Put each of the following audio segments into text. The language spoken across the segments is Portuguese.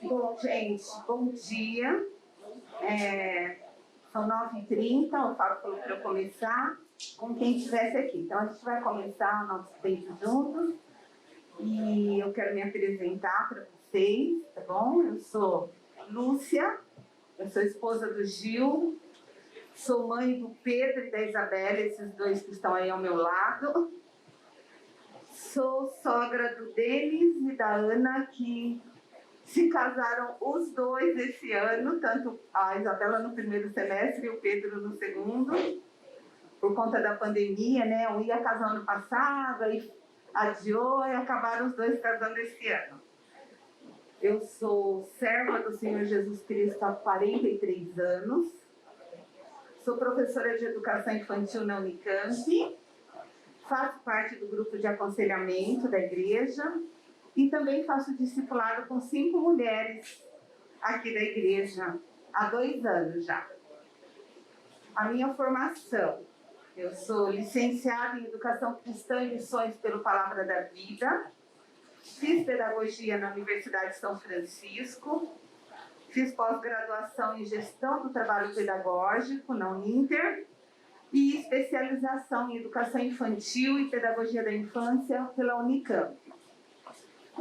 Bom, gente, bom dia. São 9h30, eu falo para eu começar com quem estivesse aqui. Então, a gente vai começar o nosso tempo juntos e eu quero me apresentar para vocês, tá bom? Eu sou Lúcia, eu sou esposa do Gil, sou mãe do Pedro e da Isabela, esses dois que estão aí ao meu lado. Sou sogra do Denis e da Ana, que se casaram os dois esse ano, tanto a Isabela no primeiro semestre e o Pedro no segundo, por conta da pandemia, né? Um ia casar ano passado, aí adiou e acabaram os dois casando esse ano. Eu sou serva do Senhor Jesus Cristo há 43 anos, sou professora de educação infantil na Unicamp, faço parte do grupo de aconselhamento da igreja e também faço discipulado com 5 mulheres aqui da igreja há 2 anos já. A minha formação, eu sou licenciada em Educação Cristã e Missões pelo Palavra da Vida, fiz pedagogia na Universidade de São Francisco, fiz pós-graduação em Gestão do Trabalho Pedagógico na Uninter e especialização em Educação Infantil e Pedagogia da Infância pela Unicamp.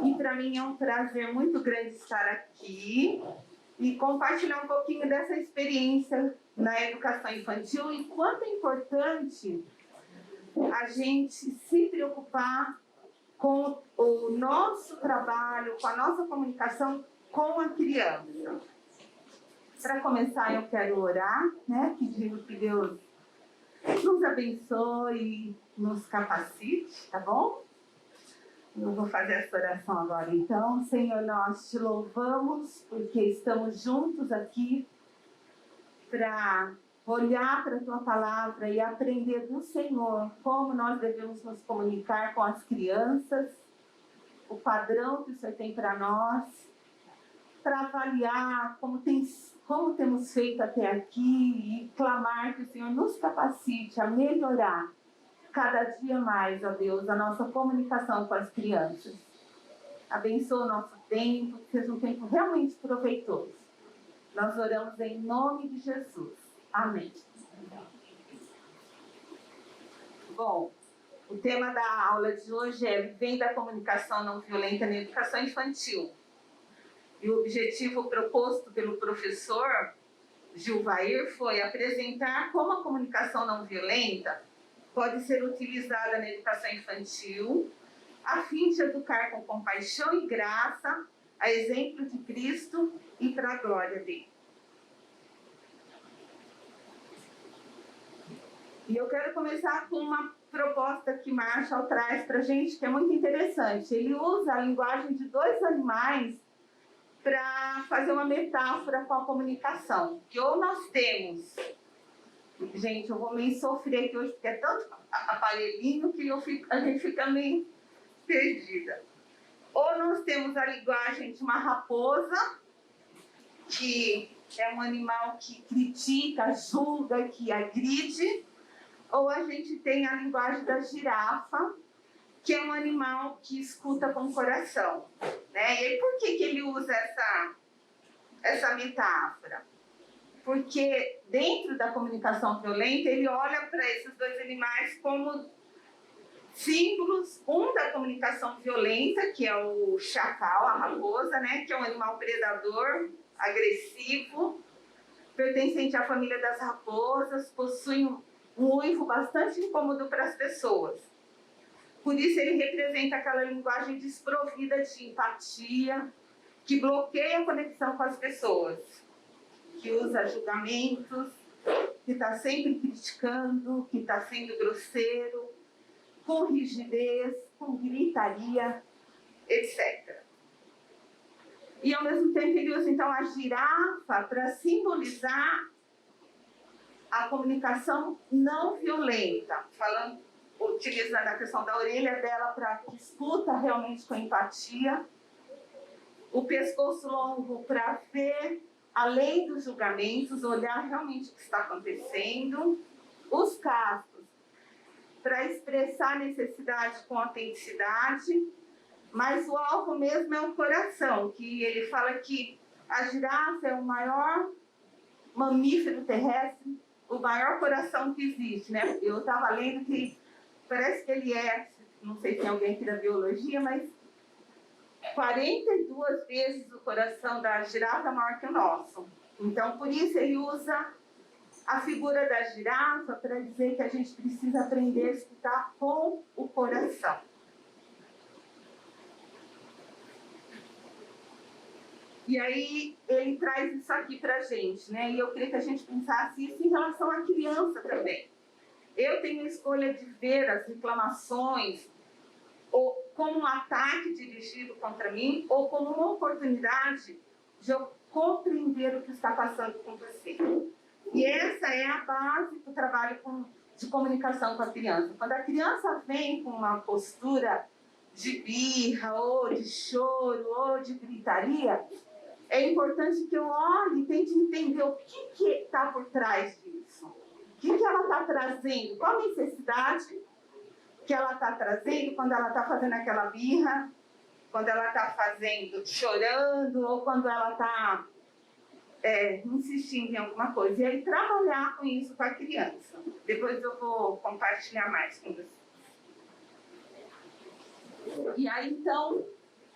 E para mim é um prazer muito grande estar aqui e compartilhar um pouquinho dessa experiência na educação infantil e quanto é importante a gente se preocupar com o nosso trabalho, com a nossa comunicação com a criança. Para começar, eu quero orar, né? Pedindo que Deus nos abençoe e nos capacite, tá bom? Eu vou fazer essa oração agora. Então, Senhor, nós te louvamos porque estamos juntos aqui para olhar para a tua palavra e aprender do Senhor como nós devemos nos comunicar com as crianças, o padrão que o Senhor tem para nós, para avaliar como temos feito até aqui e clamar que o Senhor nos capacite a melhorar cada dia mais, ó Deus, a nossa comunicação com as crianças. Abençoa o nosso tempo, que seja um tempo realmente proveitoso. Nós oramos em nome de Jesus. Amém. Bom, o tema da aula de hoje é Vivendo a Comunicação Não Violenta na Educação Infantil. E o objetivo proposto pelo professor Gilvair foi apresentar como a comunicação não violenta pode ser utilizada na educação infantil, a fim de educar com compaixão e graça, a exemplo de Cristo e para a glória dele. E eu quero começar com uma proposta que Marshall traz para a gente, que é muito interessante. Ele usa a linguagem de 2 animais para fazer uma metáfora com a comunicação. Que ou nós temos... Gente, eu vou meio sofrer aqui hoje, porque é tanto aparelhinho que a gente fica meio perdida. Ou nós temos a linguagem de uma raposa, que é um animal que critica, julga, que agride, ou a gente tem a linguagem da girafa, que é um animal que escuta com o coração. Né? E aí, por que ele usa essa metáfora? Porque dentro da comunicação violenta, ele olha para esses 2 animais como símbolos, um da comunicação violenta, que é o chacal, a raposa, né, que é um animal predador, agressivo, pertencente à família das raposas, possui um uivo bastante incômodo para as pessoas. Por isso ele representa aquela linguagem desprovida de empatia, que bloqueia a conexão com as pessoas, que usa julgamentos, que está sempre criticando, que está sendo grosseiro, com rigidez, com gritaria, etc. E ao mesmo tempo ele usa então a girafa para simbolizar a comunicação não violenta, utilizando a questão da orelha dela para que escuta realmente com empatia, o pescoço longo para ver além dos julgamentos, olhar realmente o que está acontecendo, os cascos para expressar necessidade com autenticidade, Mas o alvo mesmo é o coração, que ele fala que a girafa é o maior mamífero terrestre, o maior coração que existe, né? Eu estava lendo que parece que ele é, não sei se tem alguém aqui da biologia, mas 42 vezes o coração da girafa é maior que o nosso. Então, por isso ele usa a figura da girafa para dizer que a gente precisa aprender a escutar com o coração. E aí ele traz isso aqui para a gente, né? E eu queria que a gente pensasse isso em relação à criança também. Eu tenho a escolha de ver as reclamações ou como um ataque dirigido contra mim ou como uma oportunidade de eu compreender o que está passando com você. E essa é a base do trabalho de comunicação com a criança. Quando a criança vem com uma postura de birra, ou de choro, ou de gritaria, é importante que eu olhe e tente entender o que está por trás disso. O que ela está trazendo, qual a necessidade que ela está trazendo quando ela está fazendo aquela birra, quando ela está chorando, ou quando ela está insistindo em alguma coisa. E aí trabalhar com isso com a criança. Depois eu vou compartilhar mais com vocês. E aí, então,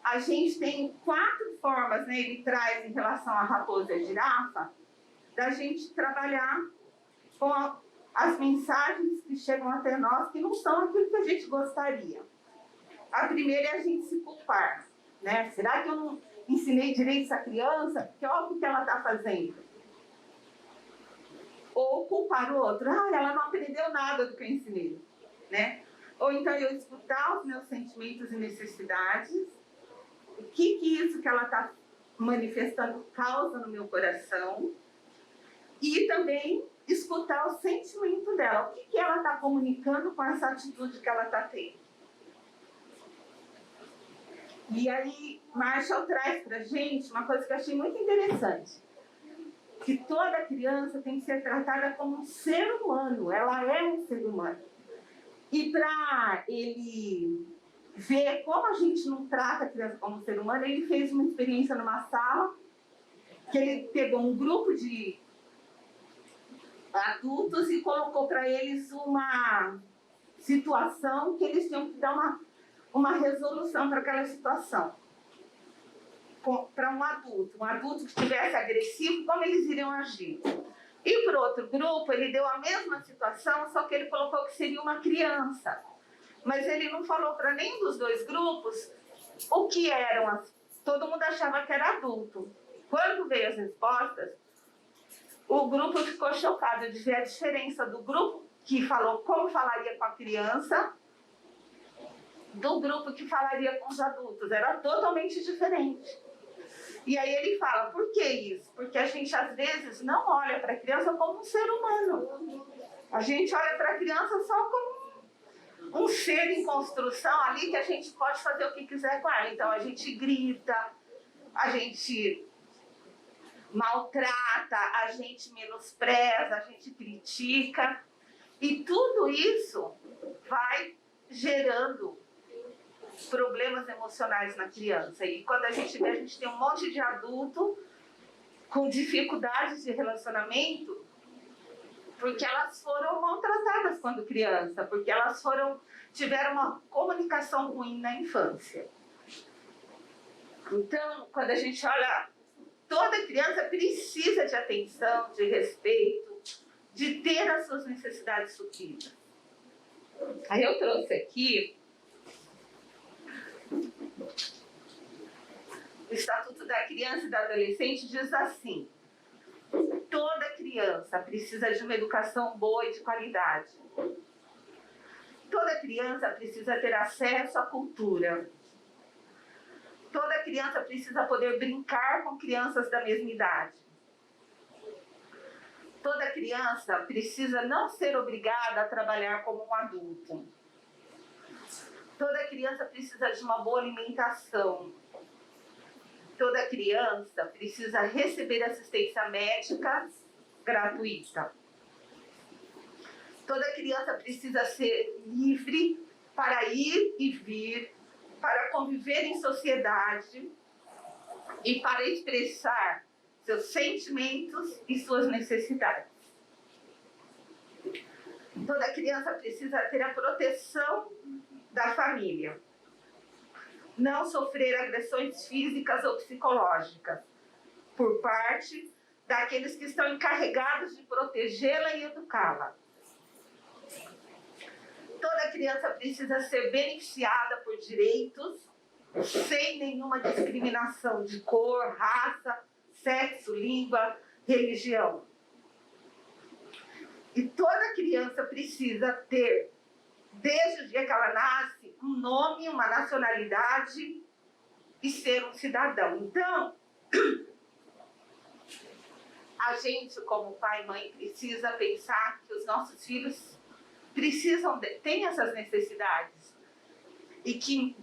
a gente tem 4 formas, né? Ele traz em relação à raposa e à girafa, da gente trabalhar com as mensagens que chegam até nós, que não são aquilo que a gente gostaria. A primeira é a gente se culpar, né? Será que eu não ensinei direito essa criança? Que olha o que ela está fazendo. Ou culpar o outro. Ela não aprendeu nada do que eu ensinei, né? Ou então eu escutar os meus sentimentos e necessidades. O que isso que ela está manifestando causa no meu coração. E também escutar o sentimento dela. O que ela está comunicando com essa atitude que ela está tendo. E aí, Marshall traz para a gente uma coisa que eu achei muito interessante. Que toda criança tem que ser tratada como um ser humano. Ela é um ser humano. E para ele ver como a gente não trata a criança como um ser humano, ele fez uma experiência numa sala, que ele pegou um grupo de adultos e colocou para eles uma situação que eles tinham que dar uma resolução para aquela situação. Para um adulto que estivesse agressivo, como eles iriam agir. E para outro grupo, ele deu a mesma situação, só que ele colocou que seria uma criança. Mas ele não falou para nenhum dos 2 grupos o que eram. Todo mundo achava que era adulto. Quando veio as respostas, o grupo ficou chocado de ver a diferença do grupo que falou como falaria com a criança do grupo que falaria com os adultos. Era totalmente diferente. E aí ele fala, por que isso? Porque a gente às vezes não olha para a criança como um ser humano. A gente olha para a criança só como um ser em construção ali que a gente pode fazer o que quiser com ela. Então a gente grita, a gente maltrata, a gente menospreza, a gente critica. E tudo isso vai gerando problemas emocionais na criança. E quando a gente vê, a gente tem um monte de adulto com dificuldades de relacionamento porque elas foram maltratadas quando criança, porque elas tiveram uma comunicação ruim na infância. Então, quando a gente olha, toda criança precisa de atenção, de respeito, de ter as suas necessidades supridas. Aí eu trouxe aqui o Estatuto da Criança e do Adolescente, diz assim: toda criança precisa de uma educação boa e de qualidade. Toda criança precisa ter acesso à cultura. Toda criança precisa poder brincar com crianças da mesma idade. Toda criança precisa não ser obrigada a trabalhar como um adulto. Toda criança precisa de uma boa alimentação. Toda criança precisa receber assistência médica gratuita. Toda criança precisa ser livre para ir e vir para conviver em sociedade e para expressar seus sentimentos e suas necessidades. Toda criança precisa ter a proteção da família, não sofrer agressões físicas ou psicológicas por parte daqueles que estão encarregados de protegê-la e educá-la. Toda criança precisa ser beneficiada por direitos, sem nenhuma discriminação de cor, raça, sexo, língua, religião. E toda criança precisa ter, desde o dia que ela nasce, um nome, uma nacionalidade e ser um cidadão. Então, a gente, como pai e mãe, precisa pensar que os nossos filhos têm essas necessidades. E que,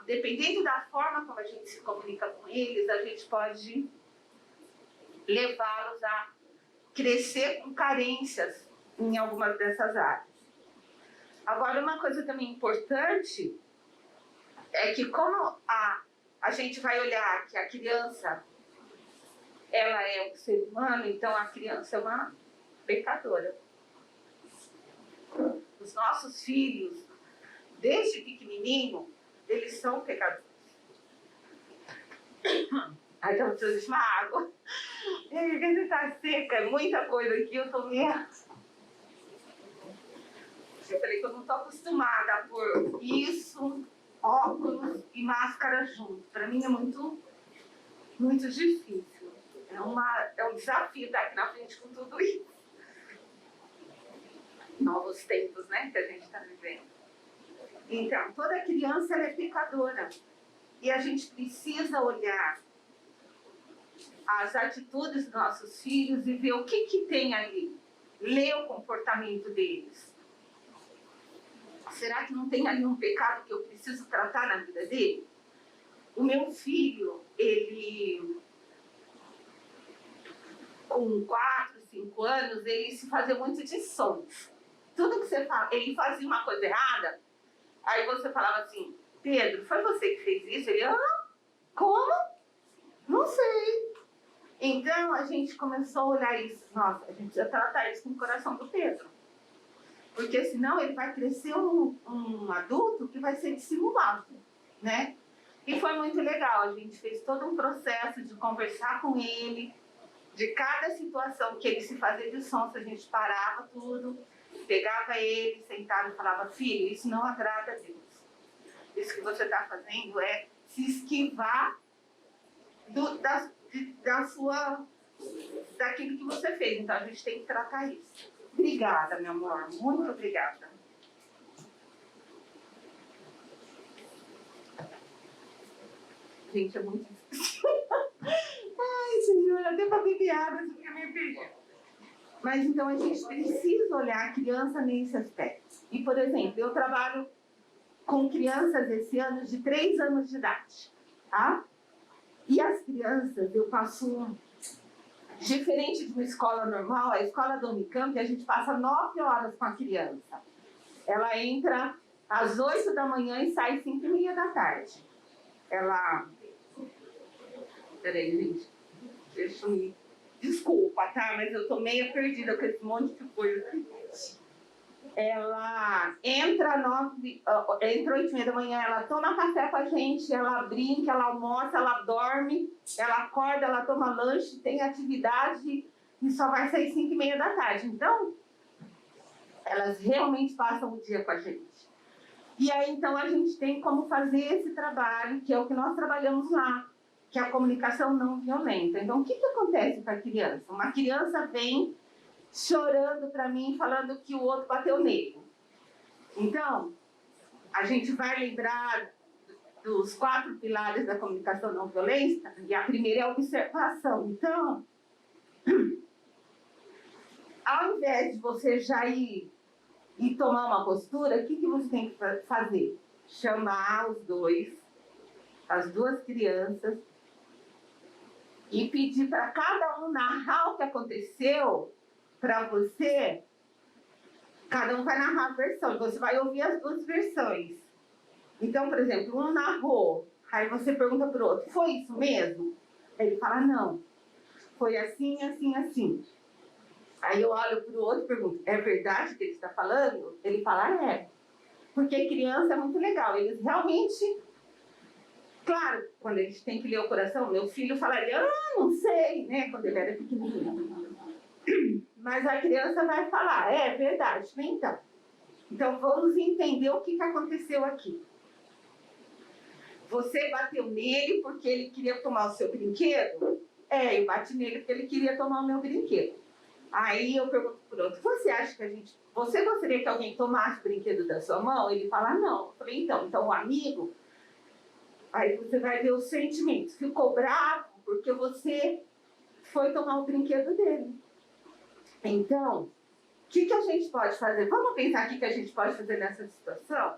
dependendo da forma como a gente se comunica com eles, a gente pode levá-los a crescer com carências em algumas dessas áreas. Agora, uma coisa também importante é que como a gente vai olhar que a criança, ela é um ser humano, então a criança é uma pecadora. Os nossos filhos, desde pequenininho, eles são pecadores. Ai, então eu preciso de uma água. E a gente tá seca, é muita coisa aqui, eu tô meio... Eu falei que eu não tô acostumada a pôr isso, óculos e máscara junto. Para mim é muito difícil. É um desafio estar aqui na frente com tudo isso. Novos tempos, né, que a gente está vivendo. Então, toda criança ela é pecadora. E a gente precisa olhar as atitudes dos nossos filhos e ver o que tem ali. Ler o comportamento deles. Será que não tem ali um pecado que eu preciso tratar na vida dele? O meu filho, ele, com 4, 5 anos, ele se fazia muito de sons. Tudo que você fala, ele fazia uma coisa errada, aí você falava assim, Pedro, foi você que fez isso? Ele, como? Não sei. Então, a gente começou a olhar isso. Nossa, a gente ia tratar isso com o coração do Pedro. Porque senão ele vai crescer um adulto que vai ser dissimulado, né? E foi muito legal, a gente fez todo um processo de conversar com ele, de cada situação que ele se fazia de sonso, a gente parava tudo, pegava ele, sentava e falava, filho, isso não agrada a Deus. Isso que você está fazendo é se esquivar daquilo que você fez, então a gente tem que tratar isso. Obrigada, meu amor. Muito obrigada. Gente, é muito difícil. Ai, Senhor, até para beber água, você fica meio perdido. Mas então a gente precisa olhar a criança nesse aspecto. E, por exemplo, eu trabalho com crianças esse ano de 3 anos de idade. Tá? E as crianças, eu passo... Diferente de uma escola normal, a escola da Unicamp, a gente passa 9 horas com a criança. Ela entra às 8 da manhã e sai às 5h30 da tarde. Ela... Peraí, gente. Deixa eu me... Desculpa, tá? Mas eu tô meio perdida com esse monte de coisa. Ela entra entra 8h30 da manhã, ela toma café com a gente, ela brinca, ela almoça, ela dorme, ela acorda, ela toma lanche, tem atividade e só vai sair 5h30 da tarde. Então, elas realmente passam o dia com a gente. E aí, então, a gente tem como fazer esse trabalho, que é o que nós trabalhamos lá, que é a comunicação não violenta. Então, o que acontece com a criança? Uma criança vem chorando para mim, falando que o outro bateu nele. Então, a gente vai lembrar dos 4 pilares da comunicação não violenta, e a primeira é a observação. Então, ao invés de você já ir tomar uma postura, o que você tem que fazer? Chamar as 2 crianças, e pedir para cada um narrar o que aconteceu para você. Cada um vai narrar a versão, você vai ouvir as 2 versões. Então, por exemplo, um narrou, aí você pergunta para o outro, foi isso mesmo? Aí ele fala, não, foi assim, assim, assim. Aí eu olho para o outro e pergunto, é verdade que ele está falando? Ele fala, é. Porque criança é muito legal, eles realmente... Claro, quando a gente tem que ler o coração, meu filho falaria, não sei, né? Quando ele era pequenininho. Mas a criança vai falar, é verdade, então. Então vamos entender o que aconteceu aqui. Você bateu nele porque ele queria tomar o seu brinquedo? É, eu bati nele porque ele queria tomar o meu brinquedo. Aí eu pergunto pro outro, você acha que você gostaria que alguém tomasse o brinquedo da sua mão? Ele fala, não. Eu falei, então o amigo, aí você vai ver os sentimentos. Ficou bravo porque você foi tomar o brinquedo dele. Então, o que a gente pode fazer? Vamos pensar o que a gente pode fazer nessa situação?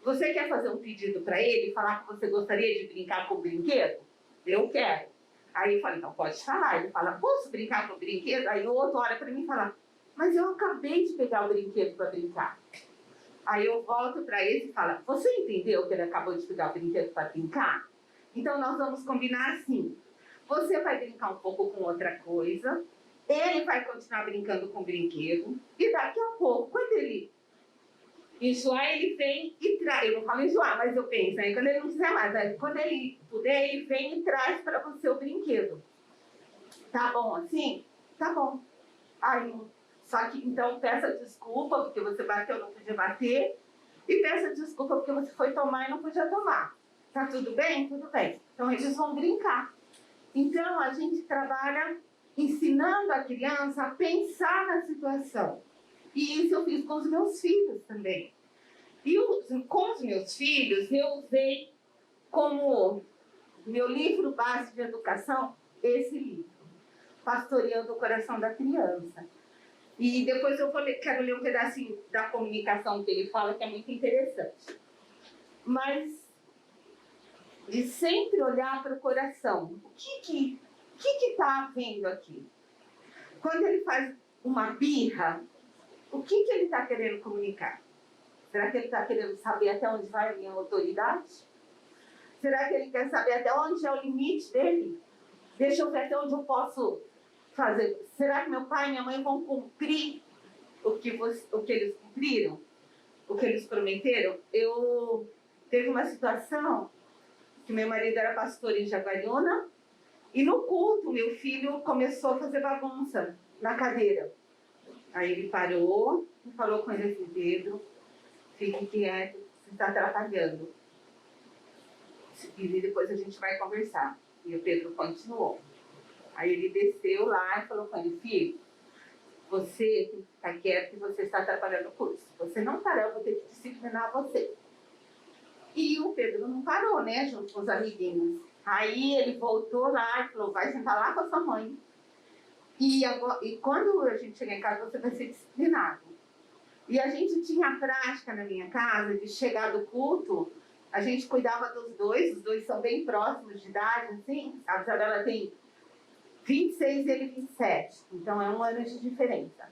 Você quer fazer um pedido para ele e falar que você gostaria de brincar com o brinquedo? Eu quero. Aí eu falei, então pode falar. Ele fala, posso brincar com o brinquedo? Aí o outro olha para mim e fala, mas eu acabei de pegar o brinquedo para brincar. Aí eu volto para ele e falo, você entendeu que ele acabou de pegar o brinquedo para brincar? Então nós vamos combinar assim, você vai brincar um pouco com outra coisa, ele vai continuar brincando com o brinquedo, e daqui a pouco, quando ele enjoar, ele vem e traz. Eu não falo enjoar, mas eu penso, né? Quando ele não quiser mais, né? Quando ele puder, ele vem e traz para você o brinquedo. Tá bom assim? Tá bom. Aí, só que então peça desculpa porque você bateu, não podia bater, e peça desculpa porque você foi tomar e não podia tomar. Tá tudo bem? Tudo bem. Então eles vão brincar. Então a gente trabalha ensinando a criança a pensar na situação. E isso eu fiz com os meus filhos também. E com os meus filhos, eu usei como meu livro base de educação esse livro, Pastoreando o Coração da Criança. E depois quero ler um pedacinho da comunicação que ele fala, que é muito interessante. Mas de sempre olhar para o coração. O que está havendo aqui? Quando ele faz uma birra, o que ele está querendo comunicar? Será que ele está querendo saber até onde vai a minha autoridade? Será que ele quer saber até onde é o limite dele? Deixa eu ver até onde eu posso fazer. Será que meu pai e minha mãe vão cumprir o que eles cumpriram? O que eles prometeram? Teve uma situação que meu marido era pastor em Jaguariúna e no culto meu filho começou a fazer bagunça na cadeira. Aí ele parou e falou com ele assim, Pedro, fique quieto, você está atrapalhando. E depois a gente vai conversar. E o Pedro continuou. Aí ele desceu lá e falou com ele, filho, você tem que ficar quieto e você está atrapalhando o curso. Se você não parar, eu vou ter que disciplinar você. E o Pedro não parou, né, junto com os amiguinhos. Aí ele voltou lá e falou, vai sentar lá com a sua mãe. E quando a gente chegar em casa, você vai ser disciplinado. E a gente tinha a prática na minha casa de chegar do culto, a gente cuidava dos dois, os dois são bem próximos de idade, assim. A Isabela tem 26 e ele 27, então é 1 ano de diferença.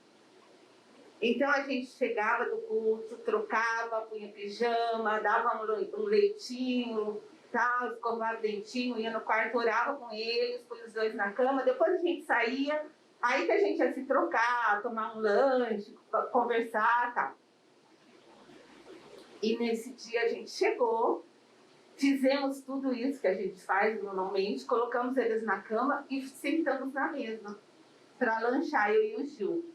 Então a gente chegava do culto, trocava, punha pijama, dava um leitinho, tal, escovava o dentinho, ia no quarto, orava com eles, punha os dois na cama, depois a gente saía, aí que a gente ia se trocar, tomar um lanche, conversar, tal. E nesse dia a gente chegou, fizemos tudo isso que a gente faz normalmente, colocamos eles na cama e sentamos na mesa para lanchar, eu e o Gil.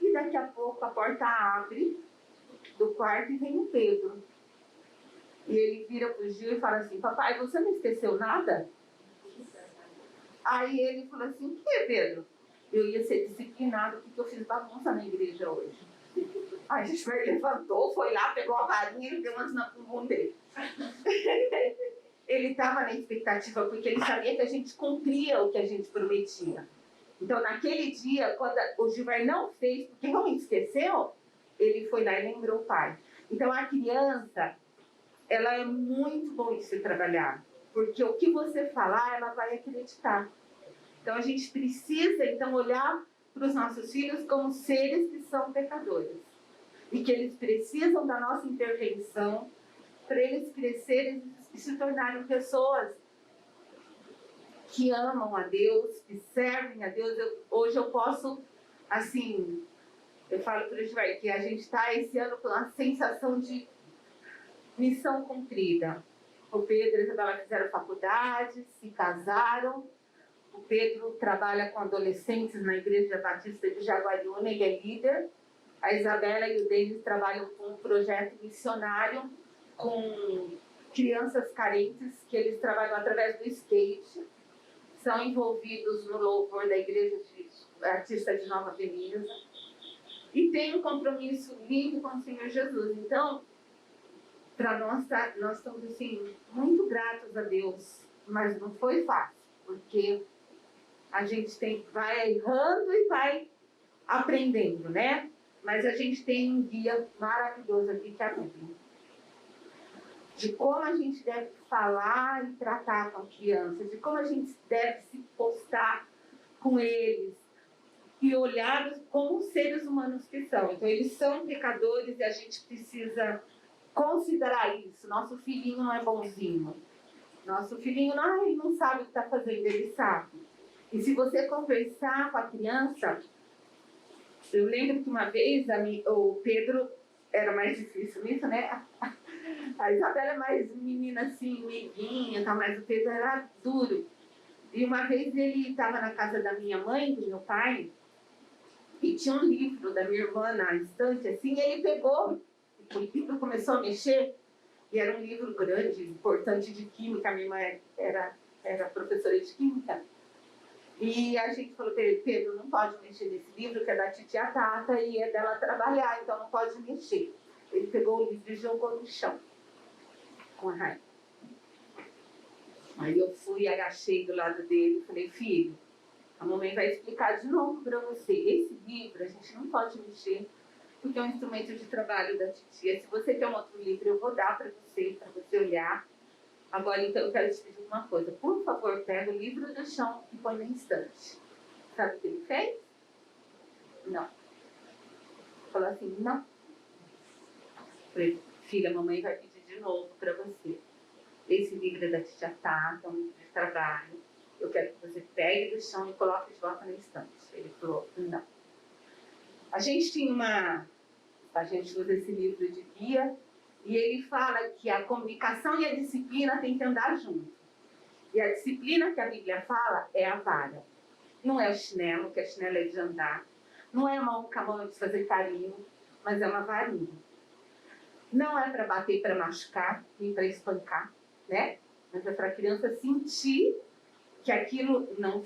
E daqui a pouco a porta abre do quarto e vem o Pedro. E ele vira pro Gil e fala assim, papai, você não esqueceu nada? Aí ele falou assim, o que, Pedro? Eu ia ser disciplinado porque eu fiz bagunça na igreja hoje. Aí a gente levantou, foi lá, pegou a varinha e deu umas na bumbum dele. Ele estava na expectativa porque ele sabia que a gente cumpria o que a gente prometia. Então, naquele dia, quando o Gilvar não fez, porque realmente esqueceu, ele foi lá e lembrou o pai. Então, a criança, ela é muito bom de se trabalhar, porque o que você falar, ela vai acreditar. Então, a gente precisa, então, olhar para os nossos filhos como seres que são pecadores e que eles precisam da nossa intervenção para eles crescerem e se tornarem pessoas que amam a Deus, que servem a Deus. Hoje eu posso, assim, eu falo para o Gilberto que a gente está esse ano com uma sensação de missão cumprida. O Pedro e a Isabela fizeram faculdade, se casaram. O Pedro trabalha com adolescentes na Igreja Batista de Jaguariúna, ele é líder. A Isabela e o Denis trabalham com um projeto missionário com crianças carentes, que eles trabalham através do skate. São envolvidos no louvor da Igreja Batista de Nova Veneza. E tem um compromisso lindo com o Senhor Jesus. Então, para nós, nós estamos assim, muito gratos a Deus. Mas não foi fácil, porque a gente vai errando e vai aprendendo, né? Mas a gente tem um guia maravilhoso aqui, que é a Bíblia. De como a gente deve falar e tratar com crianças, de como a gente deve se postar com eles e olhá-los como seres humanos que são. Então, eles são pecadores e a gente precisa considerar isso. Nosso filhinho não é bonzinho. Nosso filhinho ele não sabe o que está fazendo, ele sabe. E se você conversar com a criança... Eu lembro que uma vez o Pedro era mais difícil nisso, né? A Isabela é mais menina assim, meiguinha, tá? Mas o Pedro era duro. E uma vez ele estava na casa da minha mãe, do meu pai, e tinha um livro da minha irmã na estante, assim, e ele pegou, o livro começou a mexer, e era um livro grande, importante de química, minha irmã era professora de química. E a gente falou para ele, Pedro, não pode mexer nesse livro, que é da titia Tata e é dela trabalhar, então não pode mexer. Ele pegou o livro e jogou no chão, com a raiva. Aí eu fui, agachei do lado dele e falei, filho, a mamãe vai explicar de novo para você. Esse livro a gente não pode mexer, porque é um instrumento de trabalho da titia. Se você quer um outro livro, eu vou dar para você olhar. Agora, então, eu quero te pedir uma coisa. Por favor, pega o livro do chão e põe na estante. Sabe o que ele fez? Não. Falou assim, não. Falei, filha, a mamãe vai pedir de novo para você. Esse livro é da tia Tata, um livro de trabalho. Eu quero que você pegue do chão e coloque de volta na estante. Ele falou, não. A gente usa esse livro de guia, e ele fala que a comunicação e a disciplina têm que andar junto. E a disciplina que a Bíblia fala é a vara. Não é o chinelo, que a chinela é de andar. Não é mão com a mão de fazer carinho, mas é uma varinha. Não é para bater, para machucar, nem para espancar, né? Mas é para a criança sentir que aquilo não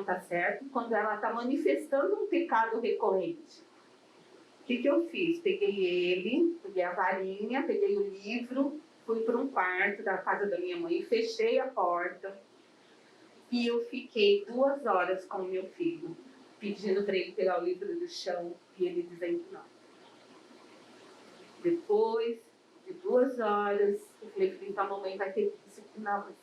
está certo quando ela está manifestando um pecado recorrente. O que eu fiz? Peguei a varinha, peguei o livro, fui para um quarto da casa da minha mãe, fechei a porta e eu fiquei 2 horas com o meu filho, pedindo para ele pegar o livro do chão e ele dizendo não. Depois de 2 horas, eu falei, então a mamãe vai ter que disciplinar você.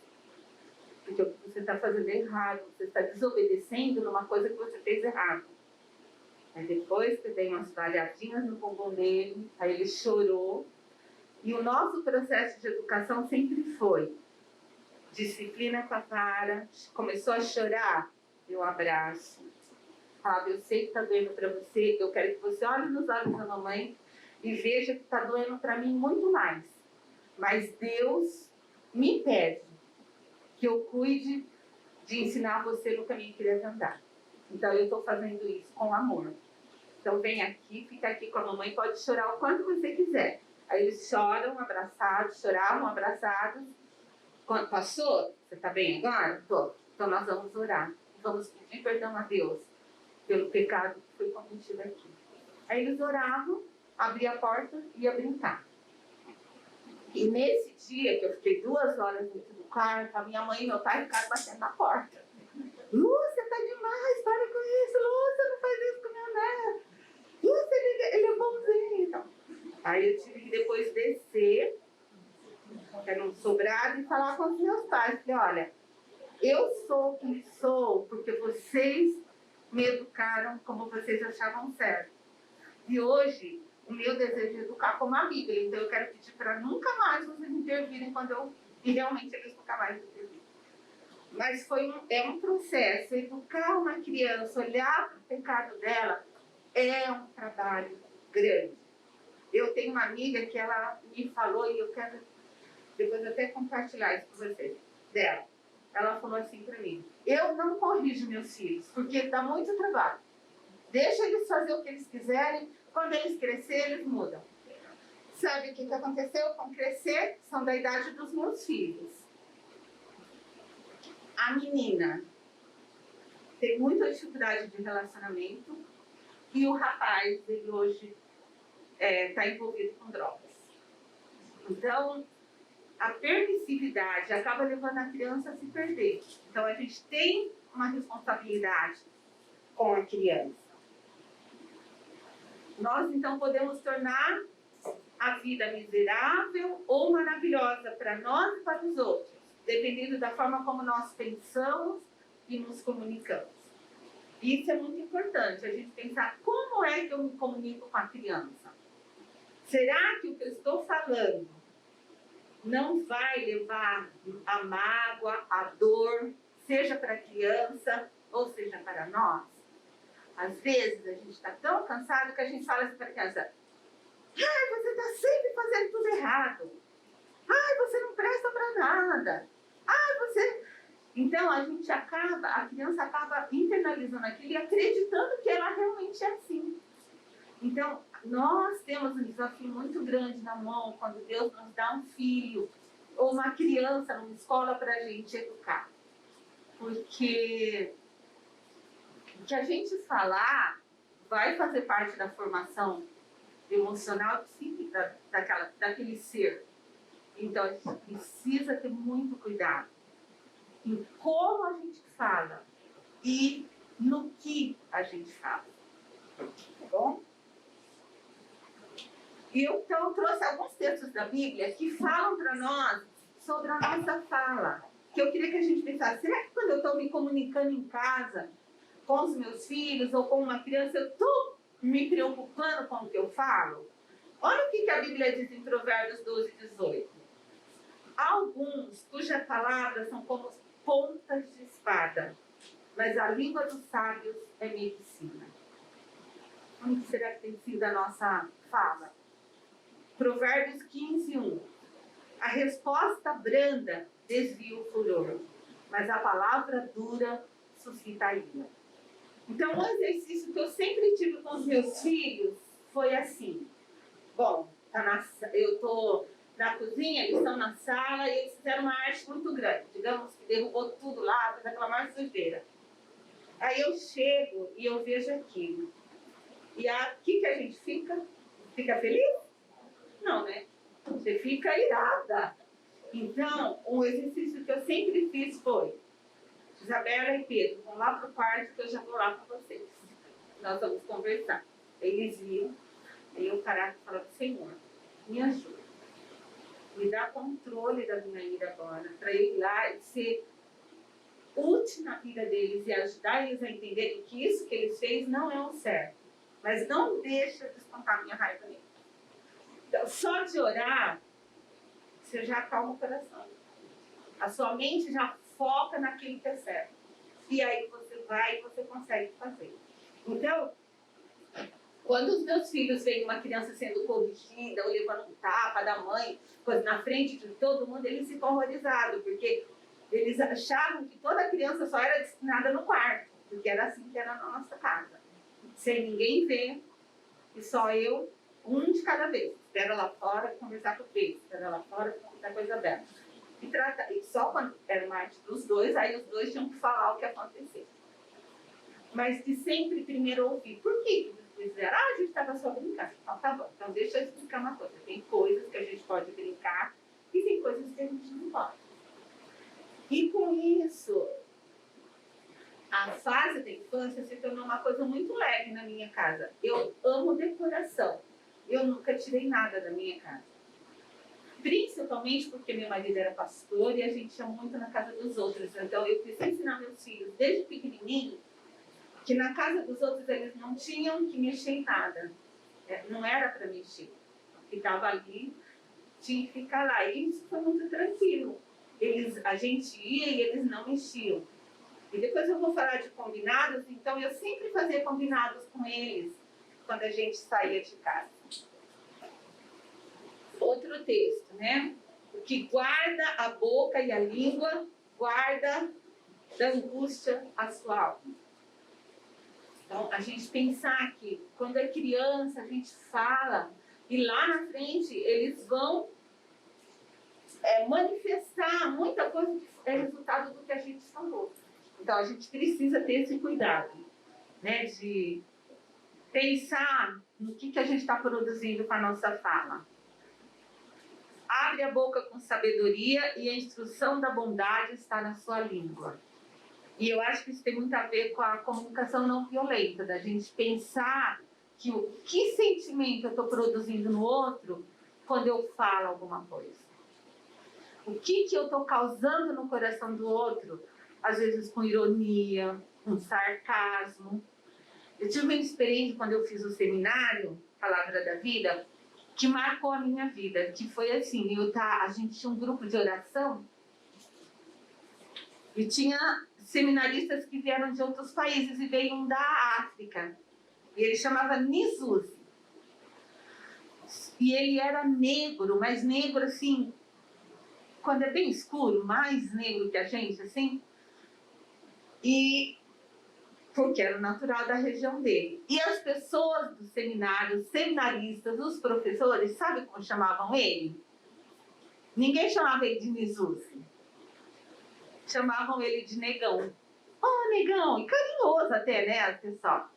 Porque o que você está fazendo é errado, você está desobedecendo numa coisa que você fez errado. Aí depois que eu dei umas valhadinhas no bumbum dele, aí ele chorou. E o nosso processo de educação sempre foi disciplina com a vara. Começou a chorar, eu abraço. Fábio, eu sei que está doendo para você, eu quero que você olhe nos olhos da mamãe e veja que está doendo para mim muito mais. Mas Deus me pede que eu cuide de ensinar você no caminho que deve andar. Então, eu estou fazendo isso com amor. Então, vem aqui, fica aqui com a mamãe, pode chorar o quanto você quiser. Aí eles choram abraçados, choravam abraçados. Quando passou? Você está bem agora? Tô. Então, nós vamos orar. Vamos pedir perdão a Deus pelo pecado que foi cometido aqui. Aí eles oravam, abria a porta e ia brincar. E nesse dia, que eu fiquei 2 horas dentro do quarto, a minha mãe e meu pai ficaram batendo na porta. Lúcia, tá demais, para com isso, Lúcia, não faz isso com meu neto. Lúcia, ele é bonzinho. Então, aí eu tive que depois descer, que era um sobrado, e falar com os meus pais. Falei, olha, eu sou quem sou porque vocês me educaram como vocês achavam certo. E hoje, o meu desejo é educar como a Bíblia. Então, eu quero pedir para nunca mais vocês intervirem quando eu... E realmente eles nunca mais intervirem. Mas é um processo. Educar uma criança, olhar para o pecado dela, é um trabalho grande. Eu tenho uma amiga que ela me falou, e eu quero depois até compartilhar isso com vocês, dela. Ela falou assim para mim: eu não corrijo meus filhos, porque dá muito trabalho. Deixa eles fazer o que eles quiserem, quando eles crescerem, eles mudam. Sabe o que aconteceu com crescer? São da idade dos meus filhos. A menina tem muita dificuldade de relacionamento e o rapaz, ele hoje está envolvido com drogas. Então, a permissividade acaba levando a criança a se perder. Então, a gente tem uma responsabilidade com a criança. Nós, então, podemos tornar a vida miserável ou maravilhosa para nós e para os outros, dependendo da forma como nós pensamos e nos comunicamos. Isso é muito importante, a gente pensar como é que eu me comunico com a criança. Será que o que eu estou falando não vai levar a mágoa, a dor, seja para a criança ou seja para nós? Às vezes a gente está tão cansado que a gente fala assim para a criança: ai, você está sempre fazendo tudo errado. Ai, você não presta para nada. Ai, você... Então a criança acaba internalizando aquilo e acreditando que ela realmente é assim. Então, nós temos um desafio muito grande na mão quando Deus nos dá um filho ou uma criança numa escola para a gente educar. Porque o que a gente falar vai fazer parte da formação emocional e psíquica daquele ser. Então, a gente precisa ter muito cuidado em como a gente fala e no que a gente fala. Tá bom? E eu, então, trouxe alguns textos da Bíblia que falam para nós sobre a nossa fala. Que eu queria que a gente pensasse: será que quando eu estou me comunicando em casa com os meus filhos ou com uma criança, eu estou me preocupando com o que eu falo? Olha o que a Bíblia diz em Provérbios 12, 18. Há alguns cujas palavras são como pontas de espada, mas a língua dos sábios é medicina. Como será que tem sido a nossa fala? Provérbios 15, 1. A resposta branda desvia o furor, mas a palavra dura suscita a ira. Então, um exercício que eu sempre tive com os meus filhos foi assim: bom, eu estou na cozinha, eles estão na sala e eles fizeram uma arte muito grande. Digamos que derrubou tudo lá, fez aquela maior sujeira. Aí eu chego e eu vejo aquilo. E aqui que a gente fica? Fica feliz? Não, né? Você fica irada. Então, o exercício que eu sempre fiz foi: Isabela e Pedro, vão lá para o quarto que eu já vou lá com vocês. Nós vamos conversar. Eles viram. Aí eu parar e falar: Senhor, me ajuda. Me dá controle da minha ira agora, para eu ir lá e ser útil na vida deles e ajudar eles a entenderem que isso que eles fez não é o certo. Mas não deixa eu descontar minha raiva neles. Então, só de orar, você já acalma o coração. A sua mente já foca naquilo que é certo. E aí você vai e você consegue fazer. Então, quando os meus filhos veem uma criança sendo corrigida ou levando um tapa da mãe, coisa na frente de todo mundo, eles ficam horrorizados, porque eles achavam que toda criança só era destinada no quarto, porque era assim que era na nossa casa. Sem ninguém ver, e só eu, um de cada vez. Espera lá fora conversar com o Pedro, espera lá fora conversar com a Isabela. E só quando era uma arte dos dois, aí os dois tinham que falar o que aconteceu. Mas de sempre primeiro ouvir. Por que eles fizeram? A gente estava só brincando. Então, tá bom. Então, deixa eu explicar uma coisa. Tem coisas que a gente pode brincar e tem coisas que a gente não pode. E com isso, a fase da infância se tornou uma coisa muito leve na minha casa. Eu amo decoração. Eu nunca tirei nada da minha casa. Principalmente porque meu marido era pastor e a gente ia muito na casa dos outros. Então, eu preciso ensinar meus filhos, desde pequenininho, que na casa dos outros eles não tinham que mexer em nada. não era para mexer. Ficava ali, tinha que ficar lá. E isso foi muito tranquilo. A gente ia e eles não mexiam. E depois eu vou falar de combinados, então eu sempre fazia combinados com eles quando a gente saía de casa. Outro texto, né? O que guarda a boca e a língua, guarda da angústia a sua alma. Então, a gente pensar que quando é criança, a gente fala, e lá na frente eles vão manifestar muita coisa que é resultado do que a gente falou. Então, a gente precisa ter esse cuidado, né, de pensar no que a gente está produzindo com a nossa fala. Abre a boca com sabedoria e a instrução da bondade está na sua língua. E eu acho que isso tem muito a ver com a comunicação não violenta, da gente pensar que sentimento eu estou produzindo no outro quando eu falo alguma coisa. O que eu estou causando no coração do outro, às vezes com ironia, com sarcasmo. Eu tive uma experiência quando eu fiz o seminário, Palavra da Vida, que marcou a minha vida, que foi assim, a gente tinha um grupo de oração e tinha seminaristas que vieram de outros países e veio um da África. E ele chamava Nizuzi. E ele era negro, mas negro assim, quando é bem escuro, mais negro que a gente, assim. E porque era o natural da região dele. E as pessoas do seminário, os seminaristas, os professores, sabe como chamavam ele? Ninguém chamava ele de Nizuzi. Chamavam ele de negão. Oh, negão! E carinhoso até, né, pessoal?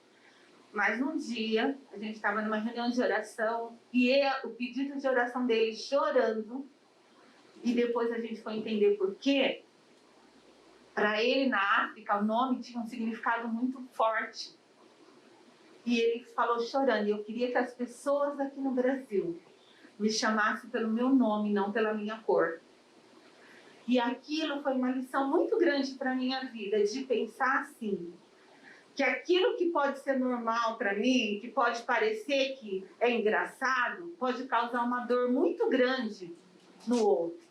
Mas um dia, a gente estava numa reunião de oração, e o pedido de oração dele chorando, e depois a gente foi entender por quê. Para ele, na África, o nome tinha um significado muito forte. E ele falou chorando, eu queria que as pessoas aqui no Brasil me chamassem pelo meu nome, não pela minha cor. E aquilo foi uma lição muito grande para a minha vida, de pensar assim, que aquilo que pode ser normal para mim, que pode parecer que é engraçado, pode causar uma dor muito grande no outro.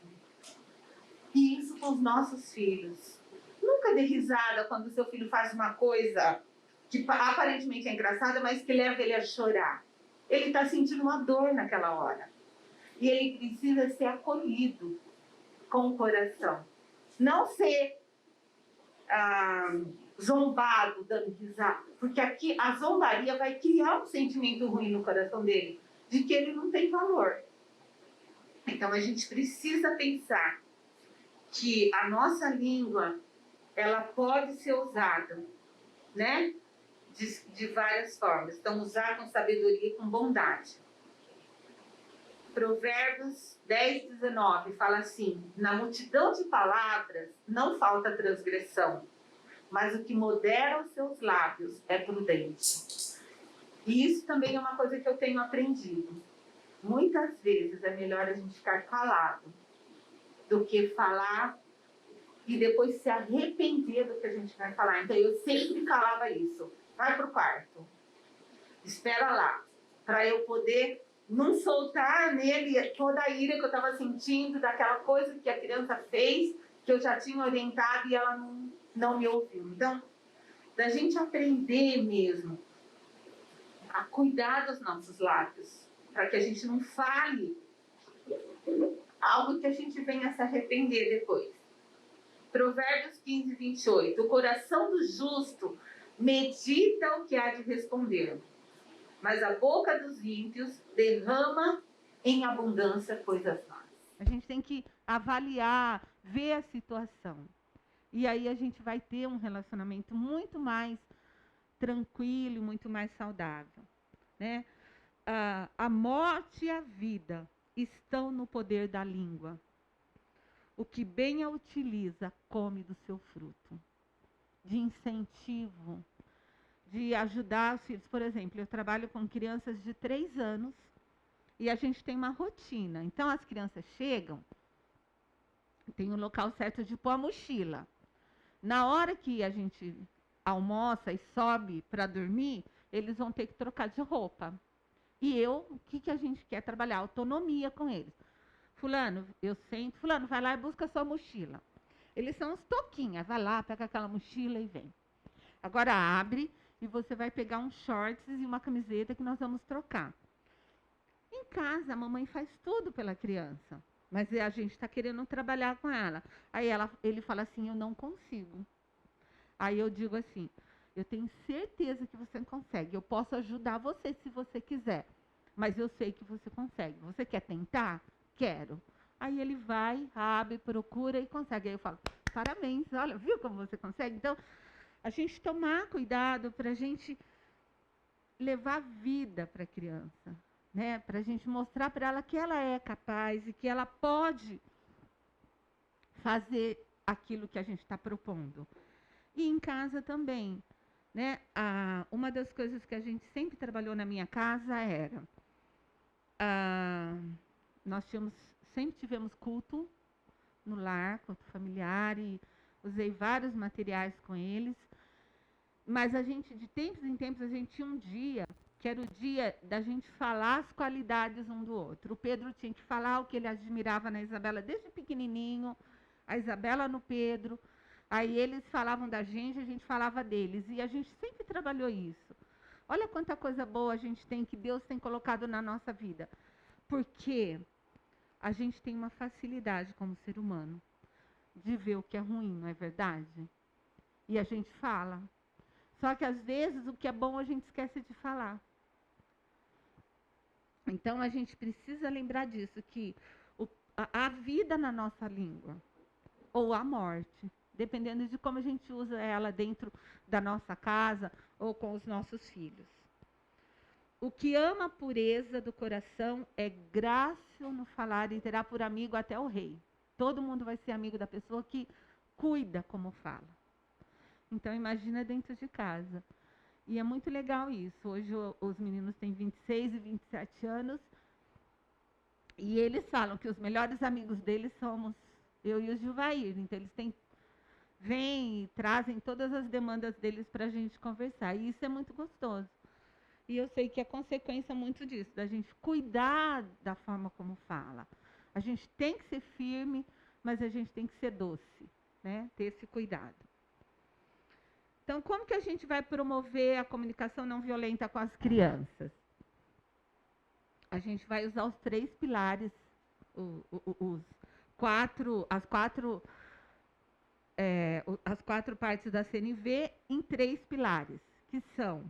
E isso com os nossos filhos. Nunca dê risada quando o seu filho faz uma coisa que aparentemente é engraçada, mas que leva ele a chorar. Ele está sentindo uma dor naquela hora. E ele precisa ser acolhido com o coração. Não ser zombado, dando risada. Porque aqui a zombaria vai criar um sentimento ruim no coração dele, de que ele não tem valor. Então a gente precisa pensar que a nossa língua, ela pode ser usada, né, de várias formas. Então, usar com sabedoria e com bondade. Provérbios 10, 19 fala assim: na multidão de palavras não falta transgressão, mas o que modera os seus lábios é prudente. E isso também é uma coisa que eu tenho aprendido. Muitas vezes é melhor a gente ficar calado do que falar e depois se arrepender do que a gente vai falar. Então eu sempre falava isso: vai pro quarto, espera lá, para eu poder não soltar nele toda a ira que eu estava sentindo daquela coisa que a criança fez, que eu já tinha orientado e ela não me ouviu. Então, da gente aprender mesmo a cuidar dos nossos lábios, para que a gente não fale algo que a gente venha se arrepender depois. Provérbios 15, 28. O coração do justo medita o que há de responder, mas a boca dos ímpios derrama em abundância coisas más. A gente tem que avaliar, ver a situação. E aí a gente vai ter um relacionamento muito mais tranquilo, muito mais saudável, né? A morte e a vida estão no poder da língua. O que bem a utiliza, come do seu fruto. De incentivo, de ajudar os filhos. Por exemplo, eu trabalho com crianças de 3 anos e a gente tem uma rotina. Então, as crianças chegam, tem um local certo de pôr a mochila. Na hora que a gente almoça e sobe para dormir, eles vão ter que trocar de roupa. E o que a gente quer trabalhar? Autonomia com eles. Fulano, eu sento, fulano, vai lá e busca a sua mochila. Eles são uns toquinhas, vai lá, pega aquela mochila e vem. Agora abre e você vai pegar uns shorts e uma camiseta que nós vamos trocar. Em casa, a mamãe faz tudo pela criança, mas a gente está querendo trabalhar com ela. Aí ele fala assim, eu não consigo. Aí eu digo assim, eu tenho certeza que você consegue, eu posso ajudar você se você quiser, mas eu sei que você consegue. Você quer tentar? Quero. Aí ele vai, abre, procura e consegue. Aí eu falo, parabéns, olha, viu como você consegue? Então, a gente tomar cuidado para a gente levar vida para a criança, né? Para a gente mostrar para ela que ela é capaz e que ela pode fazer aquilo que a gente está propondo. E em casa também, né? Uma das coisas que a gente sempre trabalhou na minha casa era nós sempre tivemos culto no lar, culto familiar, e usei vários materiais com eles. Mas a gente, de tempos em tempos, a gente tinha um dia, que era o dia da gente falar as qualidades um do outro. O Pedro tinha que falar o que ele admirava na Isabela desde pequenininho, a Isabela no Pedro. Aí eles falavam da gente, a gente falava deles. E a gente sempre trabalhou isso. Olha quanta coisa boa a gente tem, que Deus tem colocado na nossa vida. Porque a gente tem uma facilidade como ser humano de ver o que é ruim, não é verdade? E a gente fala. Só que, às vezes, o que é bom a gente esquece de falar. Então, a gente precisa lembrar disso, que a vida na nossa língua, ou a morte, dependendo de como a gente usa ela dentro da nossa casa ou com os nossos filhos. O que ama a pureza do coração é grácil no falar e terá por amigo até o rei. Todo mundo vai ser amigo da pessoa que cuida como fala. Então, imagina dentro de casa. E é muito legal isso. Hoje os meninos têm 26 e 27 anos. E eles falam que os melhores amigos deles somos eu e o Gilvair. Então, eles vêm e trazem todas as demandas deles para a gente conversar. E isso é muito gostoso. E eu sei que é consequência muito disso, da gente cuidar da forma como fala. A gente tem que ser firme, mas a gente tem que ser doce, né? Ter esse cuidado. Então, como que a gente vai promover a comunicação não violenta com as crianças? A gente vai usar os 3 pilares, as quatro partes da CNV em 3 pilares, que são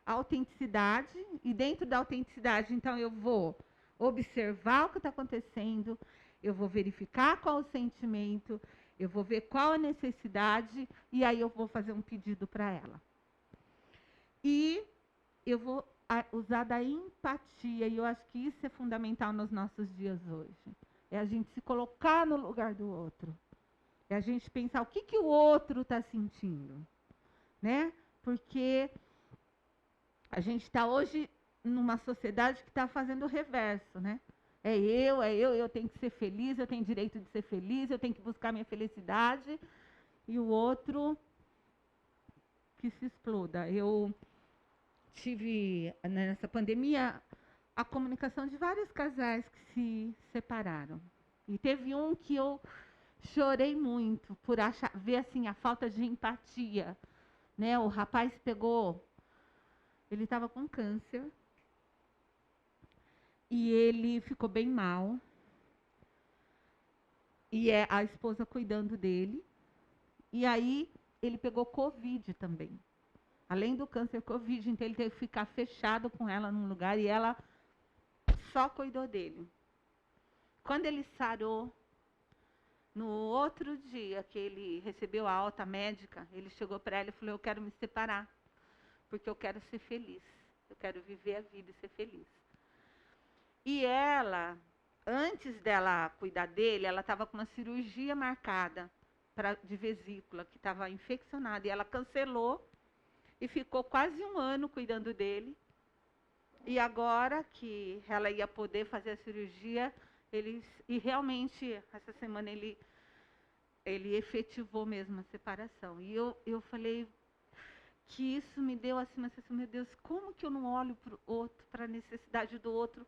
a autenticidade, e dentro da autenticidade, então, eu vou observar o que está acontecendo, eu vou verificar qual o sentimento, eu vou ver qual a necessidade, e aí eu vou fazer um pedido para ela. E eu vou usar da empatia, e eu acho que isso é fundamental nos nossos dias hoje. É a gente se colocar no lugar do outro. É a gente pensar o que o outro está sentindo, né? Porque a gente está hoje numa sociedade que está fazendo o reverso, né? Eu tenho que ser feliz, eu tenho direito de ser feliz, eu tenho que buscar minha felicidade, e o outro que se exploda. Eu tive, nessa pandemia, a comunicação de vários casais que se separaram. E teve um que eu chorei muito por ver assim a falta de empatia, né? O rapaz ele estava com câncer e ele ficou bem mal. E é a esposa cuidando dele. E aí ele pegou Covid também. Além do câncer, Covid, então ele teve que ficar fechado com ela num lugar e ela só cuidou dele. Quando ele sarou, no outro dia que ele recebeu a alta médica, ele chegou para ela e falou: eu quero me separar, porque eu quero ser feliz. Eu quero viver a vida e ser feliz. E ela, antes dela cuidar dele, ela estava com uma cirurgia marcada de vesícula, que estava infeccionada. E ela cancelou e ficou quase 1 ano cuidando dele. E agora que ela ia poder fazer a cirurgia, e realmente, essa semana, ele efetivou mesmo a separação. E eu falei, que isso me deu assim, uma sensação, meu Deus, como que eu não olho para o outro, para a necessidade do outro,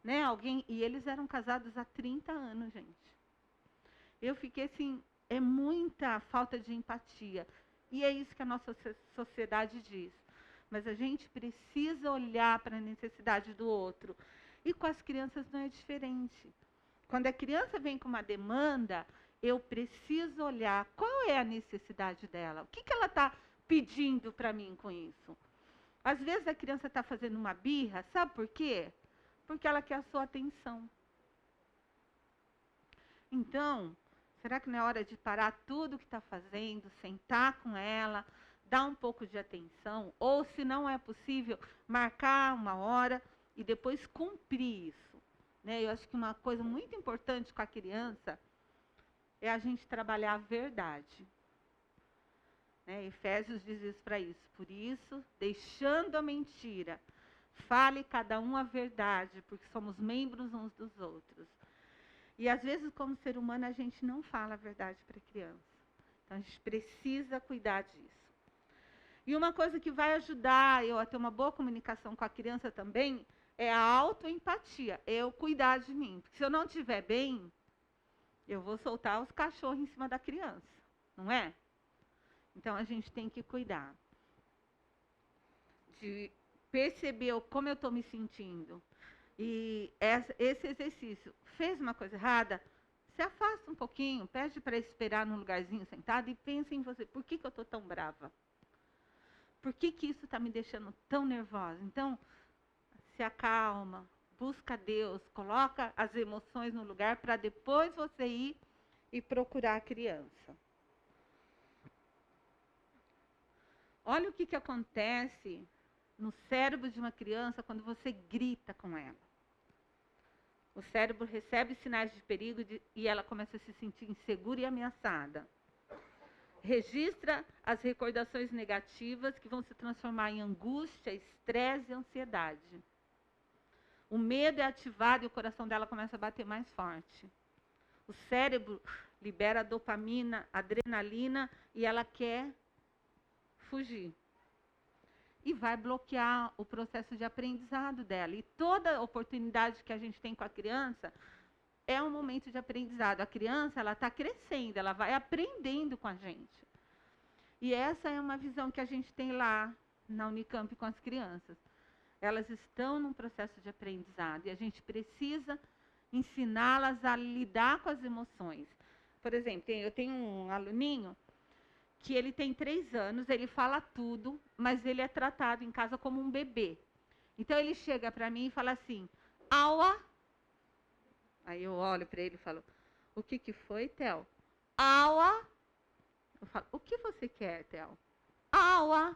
né? Alguém, e eles eram casados há 30 anos, gente. Eu fiquei assim, é muita falta de empatia. E é isso que a nossa sociedade diz. Mas a gente precisa olhar para a necessidade do outro. E com as crianças não é diferente. Quando a criança vem com uma demanda, eu preciso olhar qual é a necessidade dela. O que ela está pedindo para mim com isso? Às vezes a criança está fazendo uma birra, sabe por quê? Porque ela quer a sua atenção. Então, será que não é hora de parar tudo o que está fazendo, sentar com ela, dar um pouco de atenção? Ou, se não é possível, marcar uma hora e depois cumprir isso, né? Eu acho que uma coisa muito importante com a criança é a gente trabalhar a verdade. Né? Efésios diz isso para isso. Por isso, deixando a mentira, fale cada um a verdade, porque somos membros uns dos outros. E às vezes, como ser humano, a gente não fala a verdade para a criança. Então, a gente precisa cuidar disso. E uma coisa que vai ajudar eu a ter uma boa comunicação com a criança também é a autoempatia, eu cuidar de mim. Porque se eu não estiver bem, eu vou soltar os cachorros em cima da criança, não é? Então, a gente tem que cuidar de perceber como eu estou me sentindo. E esse exercício, fez uma coisa errada, se afasta um pouquinho, pede para esperar num lugarzinho sentado e pensa em você. Por que eu estou tão brava? Por que isso está me deixando tão nervosa? Então, se acalma, busca Deus, coloca as emoções no lugar para depois você ir e procurar a criança. Olha o que acontece no cérebro de uma criança quando você grita com ela. O cérebro recebe sinais de perigo e ela começa a se sentir insegura e ameaçada. Registra as recordações negativas que vão se transformar em angústia, estresse e ansiedade. O medo é ativado e o coração dela começa a bater mais forte. O cérebro libera dopamina, adrenalina e ela quer fugir. E vai bloquear o processo de aprendizado dela. E toda oportunidade que a gente tem com a criança é um momento de aprendizado. A criança, ela está crescendo, ela vai aprendendo com a gente. E essa é uma visão que a gente tem lá na Unicamp com as crianças. Elas estão num processo de aprendizado e a gente precisa ensiná-las a lidar com as emoções. Por exemplo, eu tenho um aluninho que ele tem 3 anos, ele fala tudo, mas ele é tratado em casa como um bebê. Então, ele chega para mim e fala assim, aua. Aí eu olho para ele e falo, o que foi, Theo? Aua. Eu falo, o que você quer, Theo? Aua.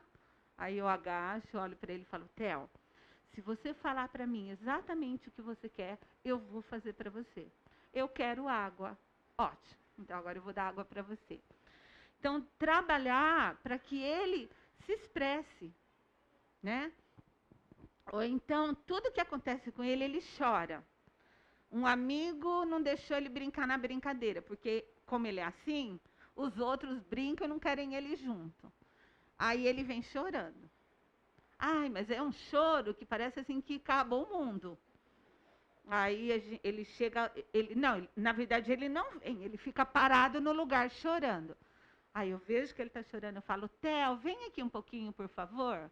Aí eu agacho, olho para ele e falo, Theo, se você falar para mim exatamente o que você quer, eu vou fazer para você. Eu quero água. Ótimo. Então, agora eu vou dar água para você. Então, trabalhar para que ele se expresse, né? Ou então, tudo que acontece com ele, ele chora. Um amigo não deixou ele brincar na brincadeira, porque, como ele é assim, os outros brincam e não querem ele junto. Aí ele vem chorando. Ai, mas é um choro que parece assim que acabou o mundo. Aí ele chega, não, na verdade ele não vem, ele fica parado no lugar chorando. Aí eu vejo que ele está chorando, eu falo, Theo, vem aqui um pouquinho, por favor.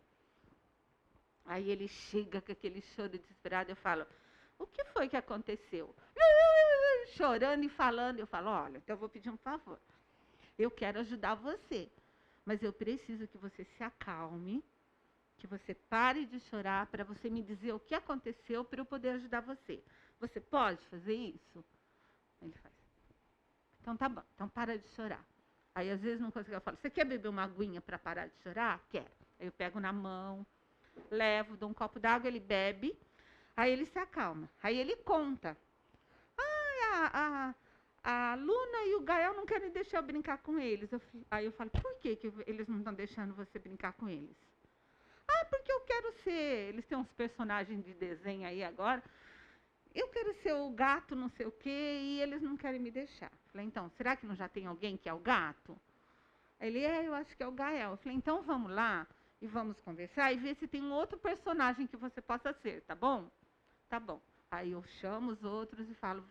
Aí ele chega com aquele choro desesperado, eu falo, o que foi que aconteceu? Chorando e falando, eu falo, olha, então eu vou pedir um favor. Eu quero ajudar você, mas eu preciso que você se acalme, que você pare de chorar para você me dizer o que aconteceu para eu poder ajudar você. Você pode fazer isso? Ele faz. Então tá bom, então para de chorar. Aí, às vezes, não consigo, eu falo, você quer beber uma aguinha para parar de chorar? Quero. Aí eu pego na mão, levo, dou um copo d'água, ele bebe, aí ele se acalma. Aí ele conta. A Luna e o Gael não querem deixar eu brincar com eles. Aí eu falo, por que eles não estão deixando você brincar com eles? Ah, porque eu quero ser... Eles têm uns personagens de desenho aí agora. Eu quero ser o gato não sei o quê e eles não querem me deixar. Falei, então, será que não já tem alguém que é o gato? Ele, eu acho que é o Gael. Eu falei, então vamos lá e vamos conversar e ver se tem um outro personagem que você possa ser, tá bom? Tá bom. Aí eu chamo os outros e falo,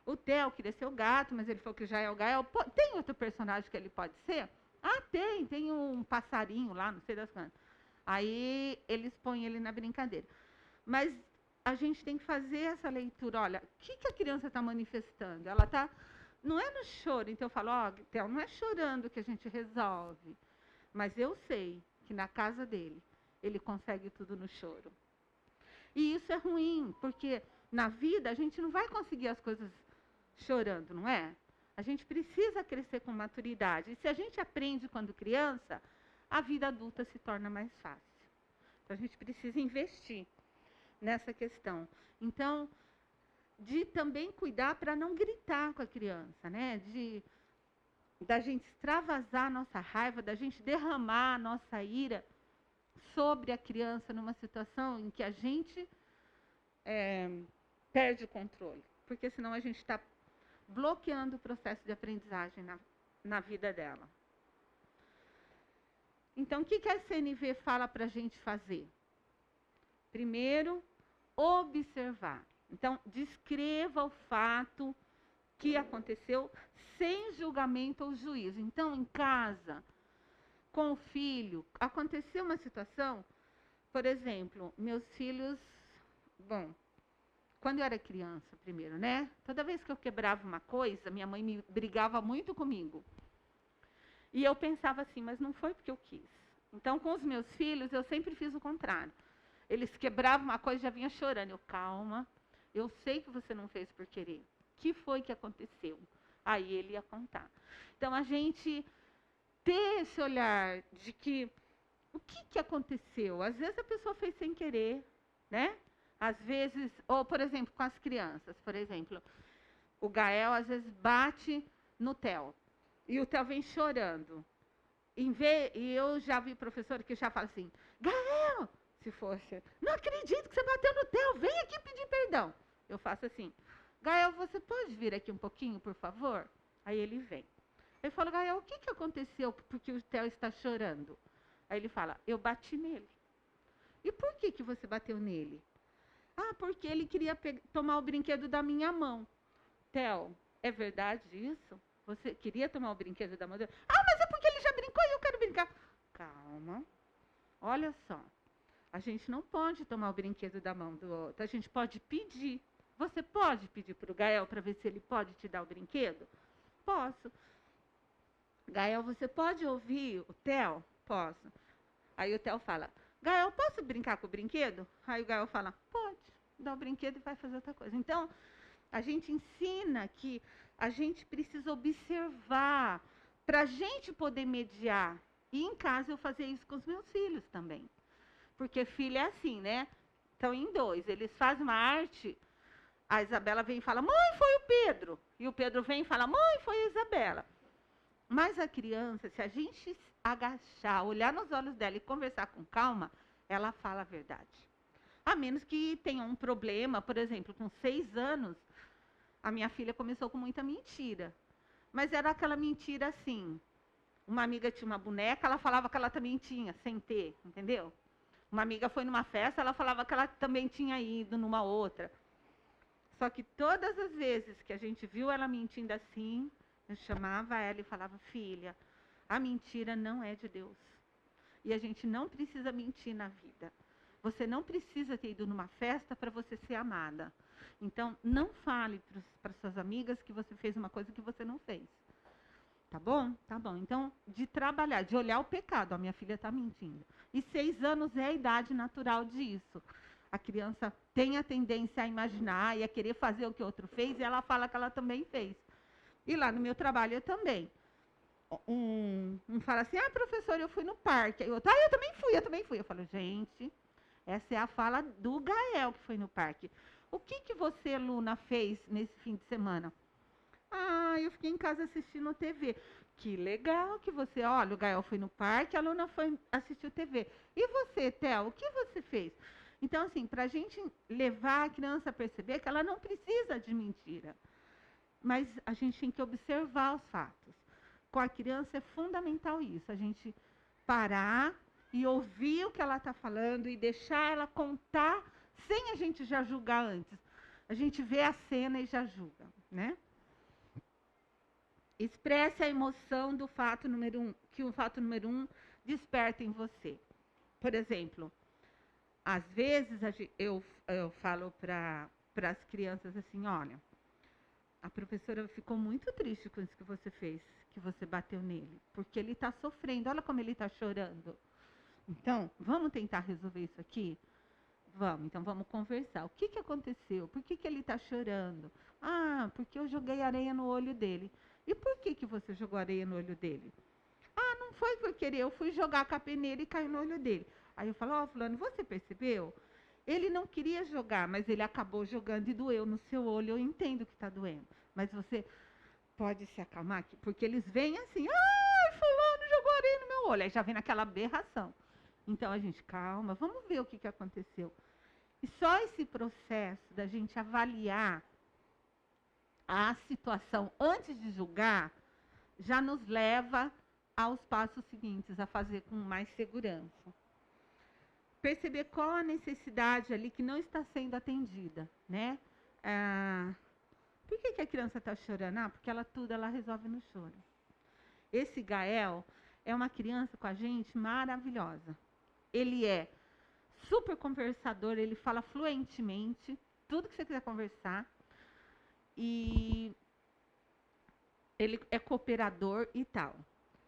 o Theo queria ser o gato, mas ele falou que já é o Gael. Tem outro personagem que ele pode ser? Ah, tem um passarinho lá, não sei das quantas. Aí eles põem ele na brincadeira. Mas a gente tem que fazer essa leitura. Olha, o que a criança está manifestando? Ela está... Não é no choro. Então eu falo, Theo, não é chorando que a gente resolve. Mas eu sei que na casa dele, ele consegue tudo no choro. E isso é ruim, porque na vida a gente não vai conseguir as coisas chorando, não é? A gente precisa crescer com maturidade. E se a gente aprende quando criança, a vida adulta se torna mais fácil. Então a gente precisa investir nessa questão. Então, de também cuidar para não gritar com a criança, né? Da gente extravasar a nossa raiva, da gente derramar a nossa ira sobre a criança numa situação em que a gente perde o controle. Porque senão a gente está bloqueando o processo de aprendizagem na vida dela. Então, o que a CNV fala para a gente fazer? Primeiro, observar. Então, descreva o fato que aconteceu sem julgamento ou juízo. Então, em casa, com o filho, aconteceu uma situação, por exemplo, meus filhos, quando eu era criança, primeiro, né? Toda vez que eu quebrava uma coisa, minha mãe me brigava muito comigo. E eu pensava assim, mas não foi porque eu quis. Então, com os meus filhos, eu sempre fiz o contrário. Eles quebravam uma coisa e já vinha chorando. Eu, calma, eu sei que você não fez por querer. O que foi que aconteceu? Aí ele ia contar. Então, a gente ter esse olhar de que o que aconteceu? Às vezes a pessoa fez sem querer, né? Às vezes, ou por exemplo, com as crianças, por exemplo, o Gael às vezes bate no Theo. E o Theo vem chorando. E eu já vi professor que já fala assim, Gael, se fosse, não acredito que você bateu no Theo, vem aqui pedir perdão. Eu faço assim, Gael, você pode vir aqui um pouquinho, por favor? Aí ele vem. Eu falo, Gael, o que aconteceu porque o Theo está chorando? Aí ele fala, eu bati nele. E por que você bateu nele? Ah, porque ele queria tomar o brinquedo da minha mão. Theo, é verdade isso? Você queria tomar o brinquedo da mão dele? Ah, mas é porque ele já brincou e eu quero brincar. Calma. Olha só. A gente não pode tomar o brinquedo da mão do outro. A gente pode pedir. Você pode pedir para o Gael para ver se ele pode te dar o brinquedo? Posso. Gael, você pode ouvir o Theo? Posso. Aí o Theo fala, Gael, posso brincar com o brinquedo? Aí o Gael fala, pode. Dá o brinquedo e vai fazer outra coisa. Então, a gente ensina que a gente precisa observar para a gente poder mediar. E em casa eu fazia isso com os meus filhos também. Porque filho é assim, né? Estão em dois. Eles fazem uma arte, a Isabela vem e fala, mãe, foi o Pedro. E o Pedro vem e fala, mãe, foi a Isabela. Mas a criança, se a gente agachar, olhar nos olhos dela e conversar com calma, ela fala a verdade. A menos que tenha um problema, por exemplo, com 6 anos, a minha filha começou com muita mentira. Mas era aquela mentira assim. Uma amiga tinha uma boneca, ela falava que ela também tinha, sem ter, entendeu? Uma amiga foi numa festa, ela falava que ela também tinha ido numa outra. Só que todas as vezes que a gente viu ela mentindo assim, eu chamava ela e falava, filha, a mentira não é de Deus. E a gente não precisa mentir na vida. Você não precisa ter ido numa festa para você ser amada. Então, não fale para suas amigas que você fez uma coisa que você não fez. Tá bom? Tá bom. Então, de trabalhar, de olhar o pecado. A minha filha está mentindo. E 6 anos é a idade natural disso. A criança tem a tendência a imaginar e a querer fazer o que o outro fez, e ela fala que ela também fez. E lá no meu trabalho eu também. Um fala assim, professor, eu fui no parque. Aí outro, eu também fui. Eu falo, gente, essa é a fala do Gael que foi no parque. O que você, Luna, fez nesse fim de semana? Eu fiquei em casa assistindo TV. Que legal que você... Olha, o Gael foi no parque, a Luna foi assistir TV. E você, Theo, o que você fez? Então, assim, para a gente levar a criança a perceber que ela não precisa de mentira. Mas a gente tem que observar os fatos. com a criança é fundamental isso, a gente parar e ouvir o que ela está falando e deixar ela contar sem a gente já julgar antes. A gente vê a cena e já julga, né? Expresse a emoção do fato número 1, que o fato número 1 desperta em você. Por exemplo, às vezes eu falo para as crianças assim, olha, a professora ficou muito triste com isso que você fez, que você bateu nele, porque ele está sofrendo, olha como ele está chorando. Então, vamos tentar resolver isso aqui? Vamos, então vamos conversar. O que aconteceu? Por que ele está chorando? Ah, porque eu joguei areia no olho dele. E por que você jogou areia no olho dele? Ah, não foi por querer, eu fui jogar a capê nele e caiu no olho dele. Aí eu falo, ó, fulano, você percebeu? Ele não queria jogar, mas ele acabou jogando e doeu no seu olho. Eu entendo que está doendo. Mas você pode se acalmar, porque eles vêm assim, ai, fulano jogou areia no meu olho. Aí já vem naquela aberração. Então a gente, calma, vamos ver o que aconteceu. E só esse processo da gente avaliar a situação antes de julgar, já nos leva aos passos seguintes, a fazer com mais segurança. Perceber qual a necessidade ali que não está sendo atendida, né? Por que a criança está chorando? Ah, porque tudo ela resolve no choro. Esse Gael é uma criança com a gente maravilhosa. Ele é super conversador, ele fala fluentemente, tudo que você quiser conversar. E ele é cooperador e tal.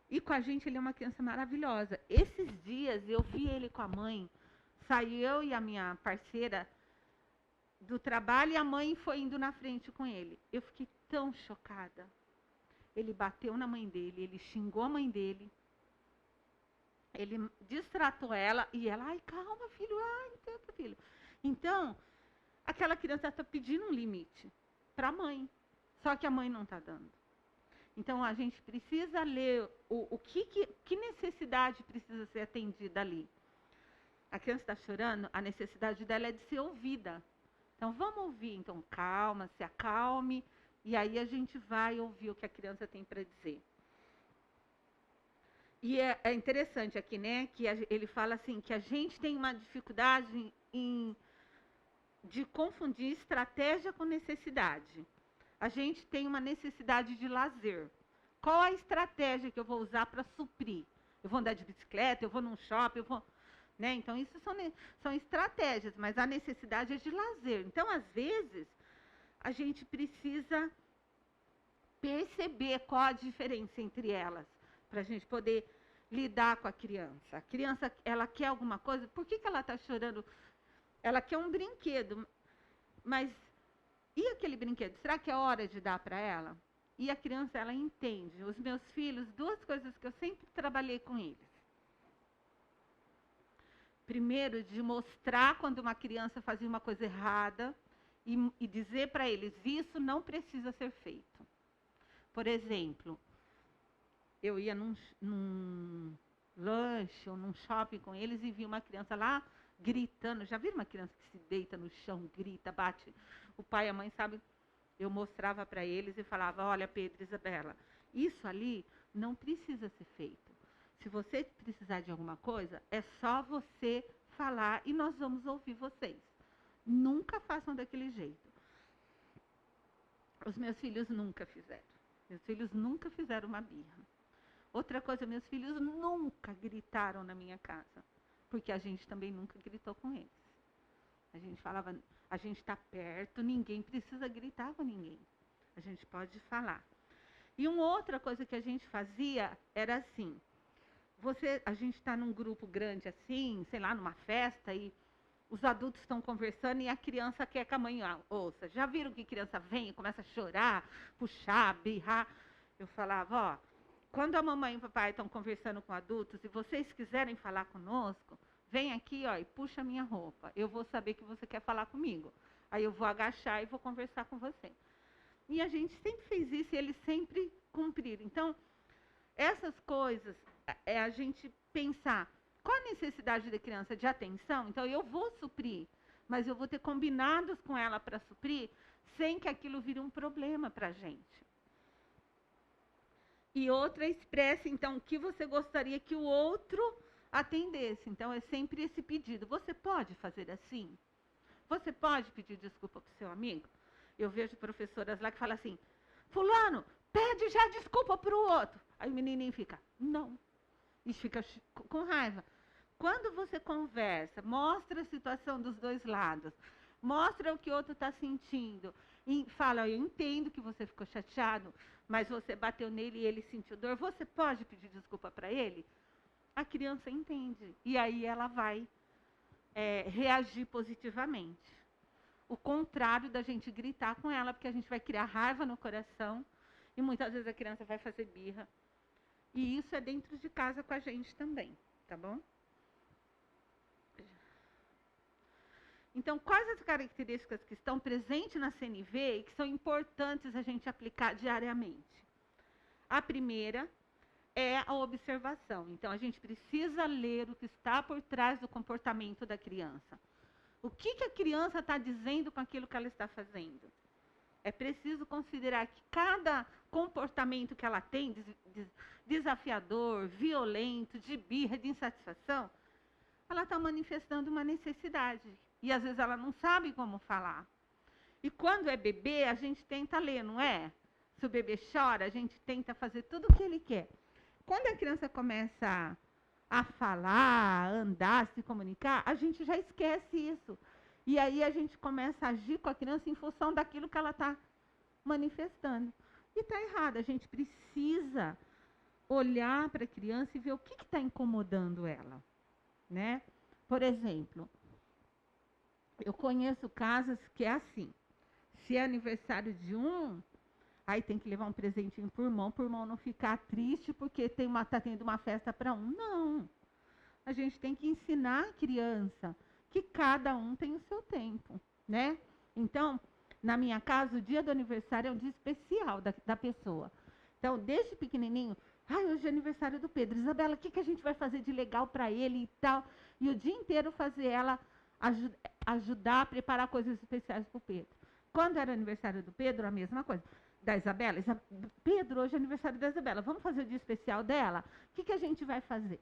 E com a gente ele é uma criança maravilhosa. Esses dias eu vi ele com a mãe, saiu eu e a minha parceira do trabalho e a mãe foi indo na frente com ele. Eu fiquei tão chocada. Ele bateu na mãe dele, ele xingou a mãe dele, ele distratou ela e ela, ai, calma, filho, ai, não sei o que, filho. Então, aquela criança está pedindo um limite para a mãe, só que a mãe não está dando. Então, a gente precisa ler que necessidade precisa ser atendida ali. A criança está chorando, a necessidade dela é de ser ouvida. Então, vamos ouvir. Então, calma, se acalme, e aí a gente vai ouvir o que a criança tem para dizer. E é interessante aqui, né, que ele fala assim, que a gente tem uma dificuldade de confundir estratégia com necessidade. A gente tem uma necessidade de lazer. Qual a estratégia que eu vou usar para suprir? Eu vou andar de bicicleta, eu vou num shopping, eu vou... Né? Então, isso são estratégias, mas a necessidade é de lazer. Então, às vezes, a gente precisa perceber qual a diferença entre elas, para a gente poder lidar com a criança. A criança, ela quer alguma coisa, por que ela está chorando? Ela quer um brinquedo, mas e aquele brinquedo? Será que é hora de dar para ela? E a criança, ela entende. Os meus filhos, duas coisas que eu sempre trabalhei com eles. Primeiro, de mostrar quando uma criança fazia uma coisa errada e dizer para eles, isso não precisa ser feito. Por exemplo, eu ia num lanche ou num shopping com eles e vi uma criança lá gritando. Já viram uma criança que se deita no chão, grita, bate? O pai e a mãe, sabe? Eu mostrava para eles e falava, olha, Pedro e Isabela, isso ali não precisa ser feito. Se você precisar de alguma coisa, é só você falar e nós vamos ouvir vocês. Nunca façam daquele jeito. Os meus filhos nunca fizeram. Meus filhos nunca fizeram uma birra. Outra coisa, meus filhos nunca gritaram na minha casa, porque a gente também nunca gritou com eles. A gente falava, a gente está perto, ninguém precisa gritar com ninguém. A gente pode falar. E uma outra coisa que a gente fazia era assim, a gente está num grupo grande assim, sei lá, numa festa, e os adultos estão conversando e a criança quer que a mãe ouça. Já viram que criança vem e começa a chorar, puxar, birrar? Eu falava, ó, quando a mamãe e o papai estão conversando com adultos e vocês quiserem falar conosco, vem aqui, ó, e puxa a minha roupa. Eu vou saber que você quer falar comigo. Aí eu vou agachar e vou conversar com você. E a gente sempre fez isso e eles sempre cumpriram. Então, essas coisas, é a gente pensar, qual a necessidade da criança de atenção? Então, eu vou suprir, mas eu vou ter combinados com ela para suprir, sem que aquilo vire um problema para a gente. E outra, expresse, então, o que você gostaria que o outro atendesse. Então, é sempre esse pedido. Você pode fazer assim? Você pode pedir desculpa para o seu amigo? Eu vejo professoras lá que falam assim, fulano, pede já desculpa para o outro. Aí o menininho fica, não. E fica com raiva. Quando você conversa, mostra a situação dos dois lados, mostra o que o outro está sentindo, e fala, eu entendo que você ficou chateado, mas você bateu nele e ele sentiu dor, você pode pedir desculpa para ele? A criança entende. E aí ela vai reagir positivamente. O contrário da gente gritar com ela, porque a gente vai criar raiva no coração, e muitas vezes a criança vai fazer birra. E isso é dentro de casa com a gente também, tá bom? Então, quais as características que estão presentes na CNV e que são importantes a gente aplicar diariamente? A primeira é a observação. Então, a gente precisa ler o que está por trás do comportamento da criança. O que a criança está dizendo com aquilo que ela está fazendo? É preciso considerar que cada comportamento que ela tem, desafiador, violento, de birra, de insatisfação, ela está manifestando uma necessidade. E às vezes ela não sabe como falar. E quando é bebê, a gente tenta ler, não é? Se o bebê chora, a gente tenta fazer tudo o que ele quer. Quando a criança começa a falar, a andar, a se comunicar, a gente já esquece isso. E aí a gente começa a agir com a criança em função daquilo que ela está manifestando. E está errado, a gente precisa olhar para a criança e ver o que está incomodando ela, né? Por exemplo, eu conheço casos que é assim, se é aniversário de um, aí tem que levar um presentinho por mão não ficar triste porque está tendo uma festa para um. Não, a gente tem que ensinar a criança que cada um tem o seu tempo, né? Então, na minha casa, o dia do aniversário é um dia especial da pessoa. Então, desde pequenininho, hoje é aniversário do Pedro. Isabela, o que a gente vai fazer de legal para ele e tal? E o dia inteiro fazer ela ajudar a preparar coisas especiais para o Pedro. Quando era aniversário do Pedro, a mesma coisa. Da Isabela, Pedro, hoje é aniversário da Isabela, vamos fazer o dia especial dela? O que a gente vai fazer?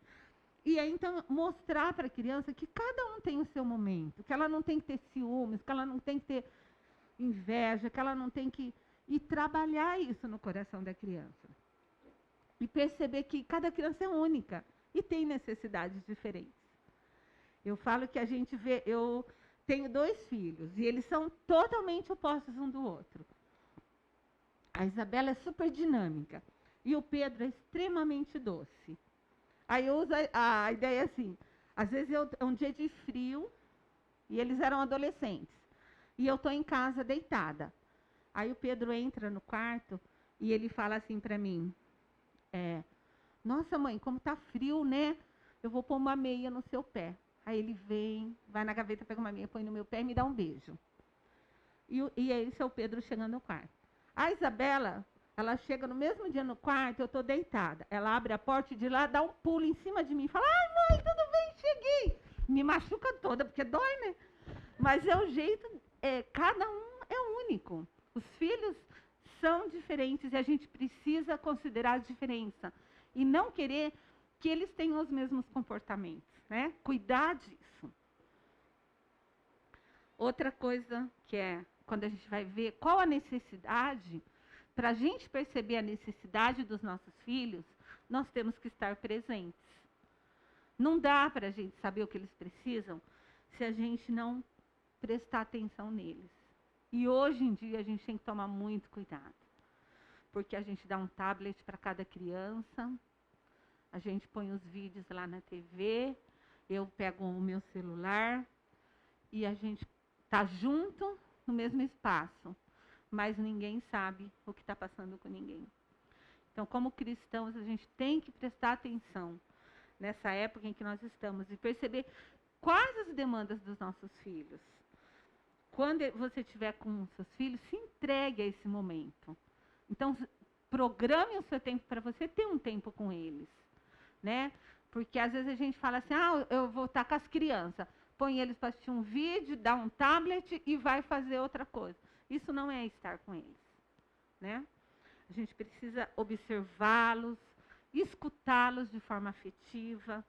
E aí, então, mostrar para a criança que cada um tem o seu momento, que ela não tem que ter ciúmes, que ela não tem que ter inveja, que ela não tem que... E trabalhar isso no coração da criança. E perceber que cada criança é única e tem necessidades diferentes. Eu falo que a gente vê... Eu tenho 2 filhos e eles são totalmente opostos um do outro. A Isabela é super dinâmica e o Pedro é extremamente doce. Aí eu uso a ideia assim, às vezes é um dia de frio e eles eram adolescentes. E eu estou em casa deitada. Aí o Pedro entra no quarto e ele fala assim para mim, nossa mãe, como tá frio, né? Eu vou pôr uma meia no seu pé. Aí ele vem, vai na gaveta, pega uma meia, põe no meu pé e me dá um beijo. E esse é o Pedro chegando no quarto. A Isabela, ela chega no mesmo dia no quarto, eu estou deitada. Ela abre a porta e de lá dá um pulo em cima de mim e fala, ai mãe, tudo bem, cheguei. Me machuca toda, porque dói, né? Mas é o jeito, cada um é único. Os filhos são diferentes e a gente precisa considerar a diferença. E não querer que eles tenham os mesmos comportamentos, né? Cuidar disso. Outra coisa que é, quando a gente vai ver qual a necessidade, para a gente perceber a necessidade dos nossos filhos, nós temos que estar presentes. Não dá para a gente saber o que eles precisam se a gente não prestar atenção neles. E hoje em dia a gente tem que tomar muito cuidado, porque a gente dá um tablet para cada criança, a gente põe os vídeos lá na TV, eu pego o meu celular e a gente está junto no mesmo espaço, mas ninguém sabe o que está passando com ninguém. Então, como cristãos, a gente tem que prestar atenção nessa época em que nós estamos e perceber quais as demandas dos nossos filhos. Quando você estiver com os seus filhos, se entregue a esse momento. Então, programe o seu tempo para você ter um tempo com eles, né? Porque às vezes a gente fala assim, eu vou estar com as crianças. Põe eles para assistir um vídeo, dá um tablet e vai fazer outra coisa. Isso não é estar com eles, né? A gente precisa observá-los, escutá-los de forma afetiva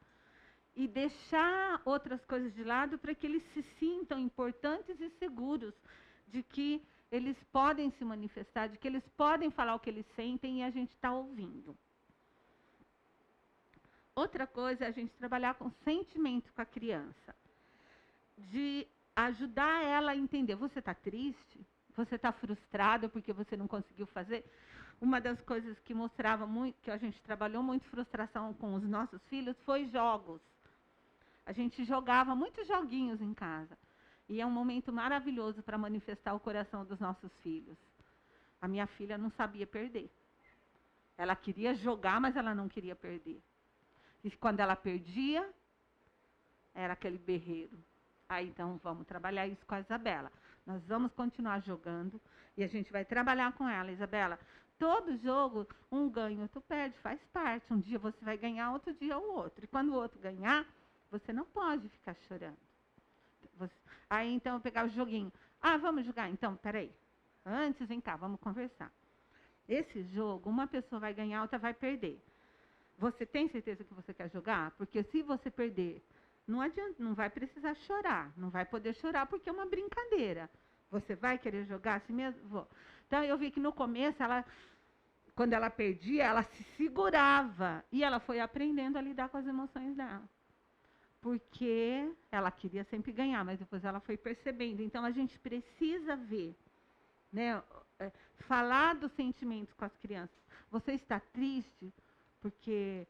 e deixar outras coisas de lado para que eles se sintam importantes e seguros de que eles podem se manifestar, de que eles podem falar o que eles sentem e a gente está ouvindo. Outra coisa é a gente trabalhar com sentimento com a criança, de ajudar ela a entender. Você está triste? Você está frustrado porque você não conseguiu fazer? Uma das coisas que mostrava muito, que a gente trabalhou muito frustração com os nossos filhos, foi jogos. A gente jogava muitos joguinhos em casa. E é um momento maravilhoso para manifestar o coração dos nossos filhos. A minha filha não sabia perder. Ela queria jogar, mas ela não queria perder. E quando ela perdia, era aquele berreiro. Aí, então, vamos trabalhar isso com a Isabela. Nós vamos continuar jogando e a gente vai trabalhar com ela. Isabela, todo jogo, um ganha, outro perde, faz parte. Um dia você vai ganhar, outro dia o outro. E quando o outro ganhar, você não pode ficar chorando. Aí, então, eu pegava o joguinho. Ah, vamos jogar? Então, peraí. Antes, vem cá, vamos conversar. Esse jogo, uma pessoa vai ganhar, outra vai perder. Você tem certeza que você quer jogar? Porque se você perder, não adianta, não vai precisar chorar. Não vai poder chorar porque é uma brincadeira. Você vai querer jogar assim mesmo? Vou. Então, eu vi que no começo, quando ela perdia, ela se segurava. E ela foi aprendendo a lidar com as emoções dela. Porque ela queria sempre ganhar, mas depois ela foi percebendo. Então, a gente precisa ver, né, falar dos sentimentos com as crianças. Você está triste porque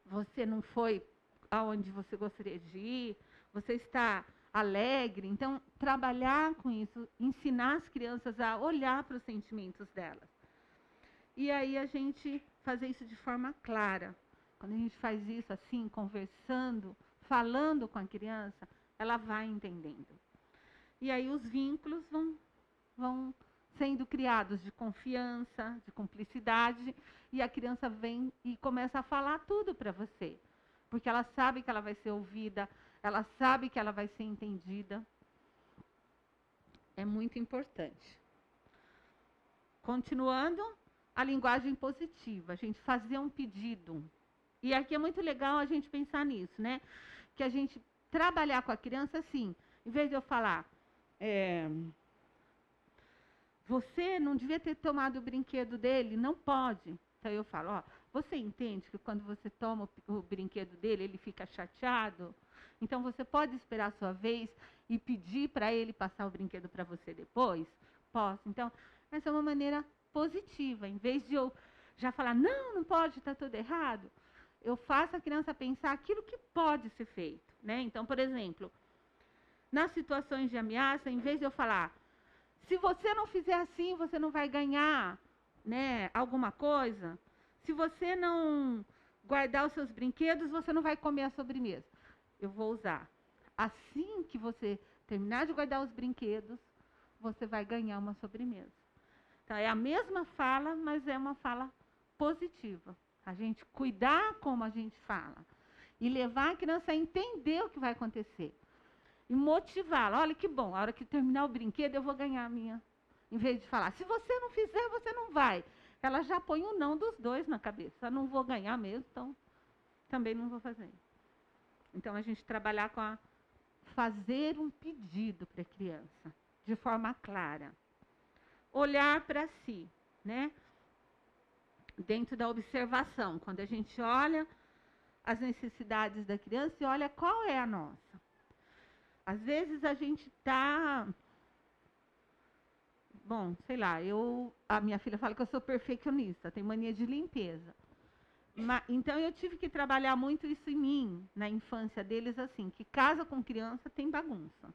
você não foi aonde você gostaria de ir? Você está alegre? Então, trabalhar com isso, ensinar as crianças a olhar para os sentimentos delas. E aí a gente fazer isso de forma clara. Quando a gente faz isso assim, conversando, falando com a criança, ela vai entendendo. E aí os vínculos vão sendo criados de confiança, de cumplicidade, e a criança vem e começa a falar tudo para você. Porque ela sabe que ela vai ser ouvida, ela sabe que ela vai ser entendida. É muito importante. Continuando, a linguagem positiva, a gente fazer um pedido. E aqui é muito legal a gente pensar nisso, né? Que a gente trabalhar com a criança assim, em vez de eu falar, você não devia ter tomado o brinquedo dele, não pode. Então eu falo, ó, você entende que quando você toma o brinquedo dele, ele fica chateado? Então você pode esperar a sua vez e pedir para ele passar o brinquedo para você depois? Posso. Então, essa é uma maneira positiva. Em vez de eu já falar, não pode, está tudo errado, eu faço a criança pensar aquilo que pode ser feito, né? Então, por exemplo, nas situações de ameaça, em vez de eu falar, se você não fizer assim, você não vai ganhar, né, alguma coisa. Se você não guardar os seus brinquedos, você não vai comer a sobremesa. Eu vou usar. Assim que você terminar de guardar os brinquedos, você vai ganhar uma sobremesa. Então, é a mesma fala, mas é uma fala positiva. A gente cuidar como a gente fala. E levar a criança a entender o que vai acontecer. E motivá-la. Olha que bom, a hora que terminar o brinquedo, eu vou ganhar a minha. Em vez de falar, se você não fizer, você não vai. Ela já põe o não dos dois na cabeça. Eu não vou ganhar mesmo, então também não vou fazer. Então, a gente trabalhar com fazer um pedido para a criança, de forma clara. Olhar para si, né? Dentro da observação, quando a gente olha as necessidades da criança e olha qual é a nossa. Às vezes a gente está... Bom, sei lá, a minha filha fala que eu sou perfeccionista, tenho mania de limpeza. Então, eu tive que trabalhar muito isso em mim, na infância deles, assim, que casa com criança tem bagunça.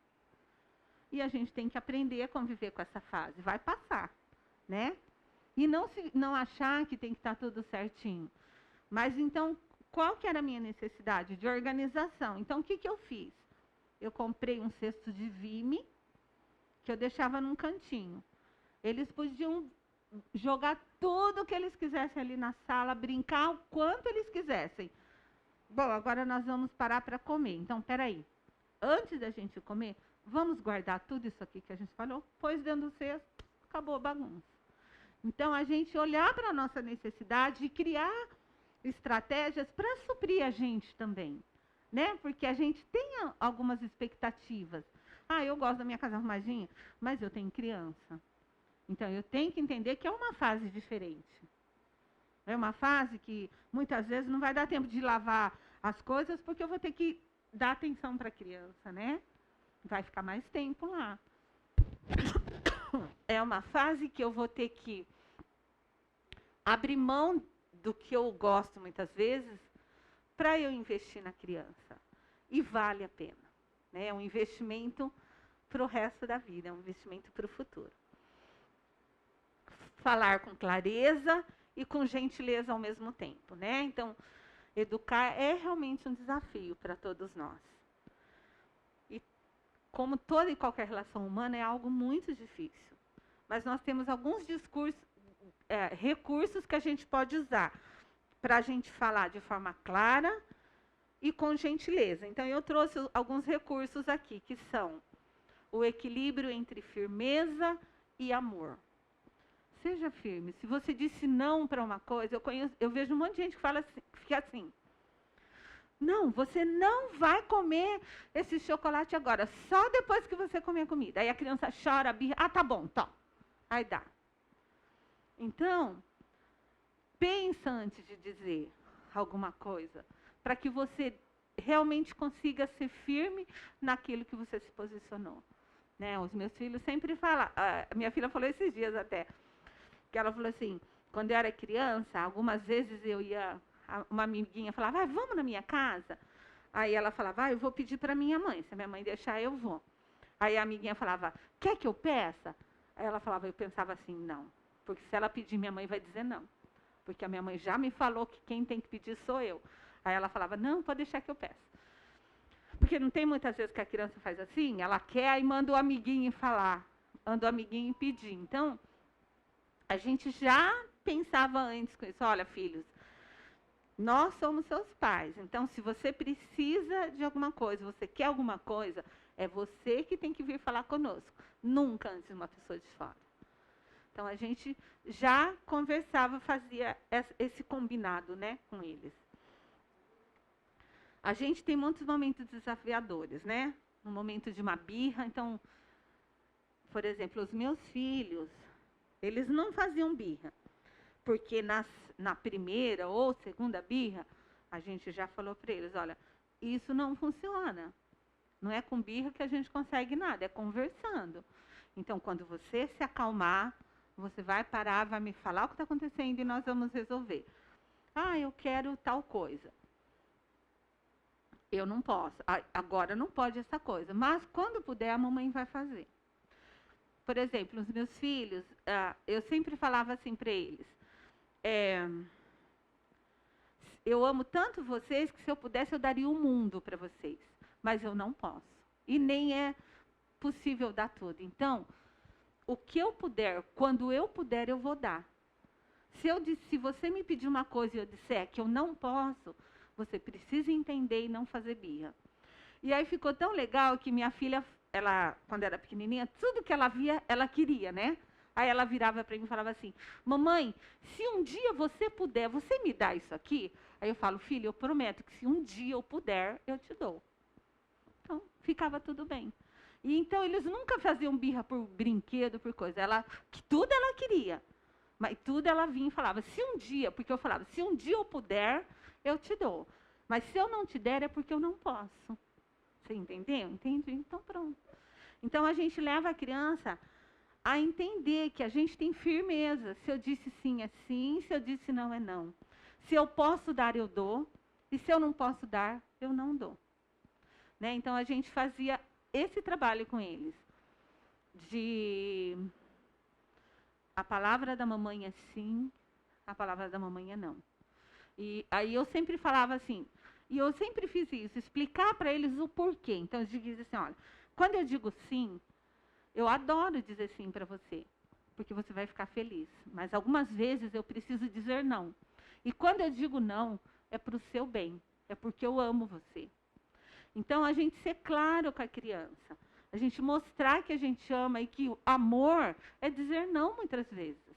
E a gente tem que aprender a conviver com essa fase. Vai passar, né? E não achar que tem que estar tudo certinho. Mas, então, qual que era a minha necessidade? De organização. Então, o que eu fiz? Eu comprei um cesto de vime, que eu deixava num cantinho. Eles podiam jogar tudo o que eles quisessem ali na sala, brincar o quanto eles quisessem. Bom, agora nós vamos parar para comer. Então, peraí. Antes da gente comer, vamos guardar tudo isso aqui que a gente falou? Pôs dentro do cesto, acabou a bagunça. Então, a gente olhar para a nossa necessidade e criar estratégias para suprir a gente também, né? Porque a gente tem algumas expectativas. Ah, eu gosto da minha casa arrumadinha, mas eu tenho criança. Então, eu tenho que entender que é uma fase diferente. É uma fase que, muitas vezes, não vai dar tempo de lavar as coisas, porque eu vou ter que dar atenção para a criança, né? Vai ficar mais tempo lá. É uma fase que eu vou ter que abrir mão do que eu gosto, muitas vezes, para eu investir na criança. E vale a pena. Né? É um investimento para o resto da vida, é um investimento para o futuro. Falar com clareza e com gentileza ao mesmo tempo, né? Então, educar é realmente um desafio para todos nós. E como toda e qualquer relação humana, é algo muito difícil. Mas nós temos alguns recursos que a gente pode usar para a gente falar de forma clara e com gentileza. Então, eu trouxe alguns recursos aqui, que são o equilíbrio entre firmeza e amor. Seja firme. Se você disse não para uma coisa, eu vejo um monte de gente que fala assim, fica assim. Não, você não vai comer esse chocolate agora, só depois que você comer a comida. Aí a criança chora, birra, tá bom, tá. Aí dá. Então, pensa antes de dizer alguma coisa, para que você realmente consiga ser firme naquilo que você se posicionou. Né? Os meus filhos sempre falam, a minha filha falou esses dias até, que ela falou assim, quando eu era criança, algumas vezes eu ia, uma amiguinha falava, vamos na minha casa? Aí ela falava, eu vou pedir para minha mãe, se a minha mãe deixar, eu vou. Aí a amiguinha falava, quer que eu peça? Aí ela falava, eu pensava assim, não, porque se ela pedir, minha mãe vai dizer não, porque a minha mãe já me falou que quem tem que pedir sou eu. Aí ela falava, não, pode deixar que eu peço. Porque não tem muitas vezes que a criança faz assim, ela quer e manda o amiguinho falar, manda o amiguinho pedir. Então, a gente já pensava antes com isso, olha, filhos, nós somos seus pais, então se você precisa de alguma coisa, você quer alguma coisa, é você que tem que vir falar conosco, nunca antes de uma pessoa de fora. Então a gente já conversava, fazia esse combinado, né, com eles. A gente tem muitos momentos desafiadores, né? No momento de uma birra, então, por exemplo, os meus filhos, eles não faziam birra, porque na primeira ou segunda birra, a gente já falou para eles, olha, isso não funciona. Não é com birra que a gente consegue nada, é conversando. Então, quando você se acalmar, você vai parar, vai me falar o que está acontecendo e nós vamos resolver. Eu quero tal coisa. Eu não posso. Agora não pode essa coisa. Mas, quando puder, a mamãe vai fazer. Por exemplo, os meus filhos, eu sempre falava assim para eles, eu amo tanto vocês que se eu pudesse eu daria o mundo para vocês, mas eu não posso. E nem é possível dar tudo. Então, o que eu puder, quando eu puder, eu vou dar. Se você me pedir uma coisa e eu disser que eu não posso, você precisa entender e não fazer birra. E aí ficou tão legal que minha filha, ela, quando era pequenininha, tudo que ela via, ela queria, né? Aí ela virava para mim e falava assim, mamãe, se um dia você puder, você me dá isso aqui? Aí eu falo, filho, eu prometo que se um dia eu puder, eu te dou. Então, ficava tudo bem. E então, eles nunca faziam birra por brinquedo, por coisa. Tudo ela queria. Mas tudo ela vinha e falava, se um dia, porque eu falava, se um dia eu puder, eu te dou. Mas se eu não te der, é porque eu não posso. Você entendeu? Entendi? Então, pronto. Então, a gente leva a criança a entender que a gente tem firmeza. Se eu disse sim, é sim. Se eu disse não, é não. Se eu posso dar, eu dou. E se eu não posso dar, eu não dou. Né? Então, a gente fazia esse trabalho com eles. A palavra da mamãe é sim, a palavra da mamãe é não. E aí eu sempre falava assim, e eu sempre fiz isso, explicar para eles o porquê. Então, eu dizia assim, olha, quando eu digo sim, eu adoro dizer sim para você, porque você vai ficar feliz. Mas algumas vezes eu preciso dizer não. E quando eu digo não, é para o seu bem, é porque eu amo você. Então, a gente ser claro com a criança, a gente mostrar que a gente ama e que o amor é dizer não muitas vezes.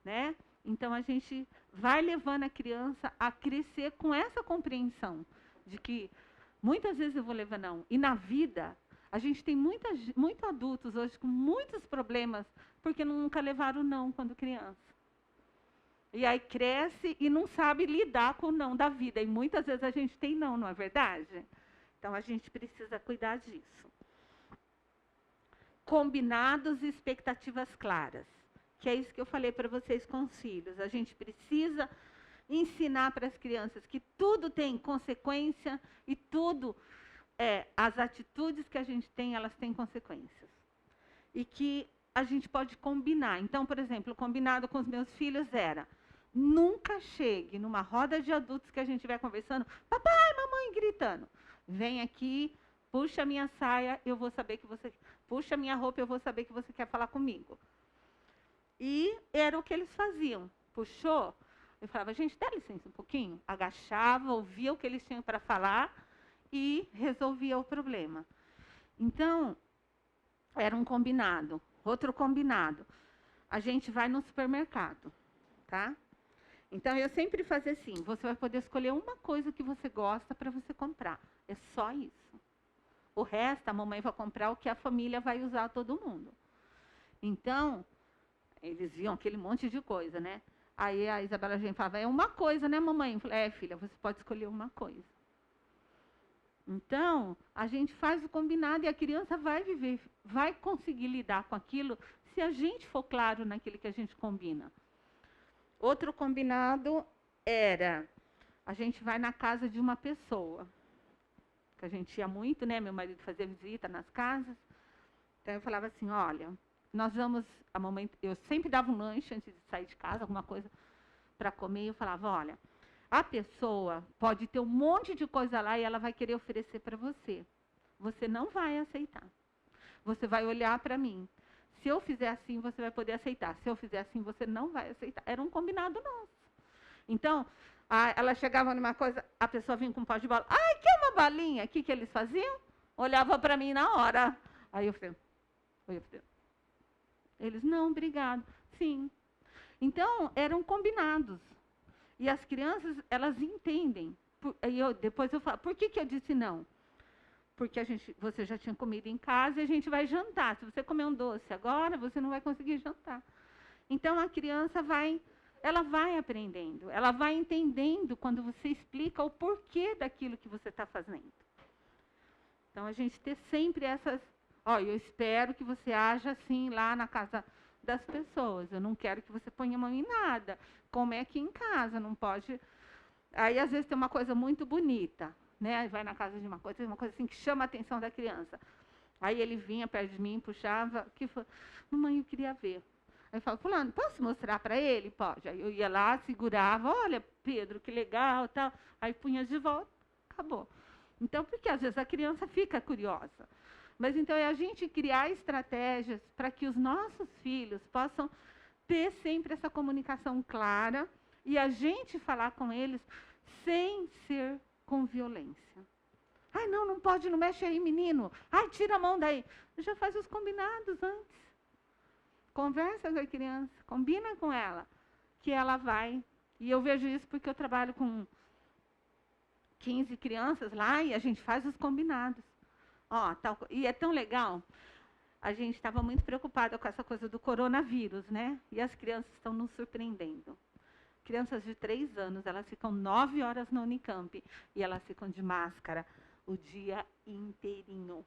né? Então, a gente vai levando a criança a crescer com essa compreensão de que muitas vezes eu vou levar não. E na vida, a gente tem muitos adultos hoje com muitos problemas porque nunca levaram não quando criança. E aí cresce e não sabe lidar com o não da vida. E muitas vezes a gente tem não é verdade? Então, a gente precisa cuidar disso. Combinados e expectativas claras. Que é isso que eu falei para vocês com os filhos. A gente precisa ensinar para as crianças que tudo tem consequência e tudo, as atitudes que a gente tem, elas têm consequências. E que a gente pode combinar. Então, por exemplo, o combinado com os meus filhos era: nunca chegue numa roda de adultos que a gente estiver conversando, papai, mamãe, gritando. Vem aqui, puxa a minha saia, eu vou saber que você... Puxa a minha roupa, eu vou saber que você quer falar comigo. E era o que eles faziam. Puxou, eu falava, gente, dá licença um pouquinho. Agachava, ouvia o que eles tinham para falar e resolvia o problema. Então, era um combinado. Outro combinado. A gente vai no supermercado, tá? Então, eu sempre fazia assim, você vai poder escolher uma coisa que você gosta para você comprar. É só isso. O resto, a mamãe vai comprar o que a família vai usar todo mundo. Então, eles viam aquele monte de coisa, né? Aí a Isabela já falava, é uma coisa, né, mamãe? Eu falei, filha, você pode escolher uma coisa. Então, a gente faz o combinado e a criança vai viver, vai conseguir lidar com aquilo se a gente for claro naquilo que a gente combina. Outro combinado era, a gente vai na casa de uma pessoa, que a gente ia muito, né? Meu marido fazia visita nas casas. Então, eu falava assim, olha, nós vamos, a mamãe, eu sempre dava um lanche antes de sair de casa, alguma coisa para comer, e eu falava, olha, a pessoa pode ter um monte de coisa lá e ela vai querer oferecer para você. Você não vai aceitar. Você vai olhar para mim. Se eu fizer assim, você vai poder aceitar. Se eu fizer assim, você não vai aceitar. Era um combinado nosso. Então, ela chegava numa coisa, a pessoa vinha com um pó de bala. Ai, quer uma balinha? O que eles faziam? Olhava para mim na hora. Aí eu falei, eles, não, obrigado. Sim. Então, eram combinados. E as crianças, elas entendem. Depois eu falo, por que eu disse não? Porque você já tinha comida em casa e a gente vai jantar. Se você comer um doce agora, você não vai conseguir jantar. Então, a criança ela vai aprendendo, ela vai entendendo quando você explica o porquê daquilo que você está fazendo. Então, a gente ter sempre essas... eu espero que você haja assim lá na casa das pessoas. Eu não quero que você ponha a mão em nada. Como é aqui em casa, não pode... Aí, às vezes, tem uma coisa muito bonita, né? Vai na casa de uma coisa assim que chama a atenção da criança. Aí ele vinha perto de mim, puxava, que foi, mamãe, eu queria ver. Aí eu falo, fulano, posso mostrar para ele? Pode. Aí eu ia lá, segurava, olha, Pedro, que legal, tal. Aí punha de volta, acabou. Então, porque às vezes a criança fica curiosa. Mas então é a gente criar estratégias para que os nossos filhos possam ter sempre essa comunicação clara e a gente falar com eles sem ser com violência. Ai, não pode, não mexe aí, menino. Ai, tira a mão daí. Já faz os combinados antes. Conversa com a criança, combina com ela, que ela vai. E eu vejo isso porque eu trabalho com 15 crianças lá e a gente faz os combinados. E é tão legal. A gente estava muito preocupada com essa coisa do coronavírus, né? E as crianças estão nos surpreendendo. Crianças de 3 anos, elas ficam 9 horas na Unicamp e elas ficam de máscara o dia inteirinho.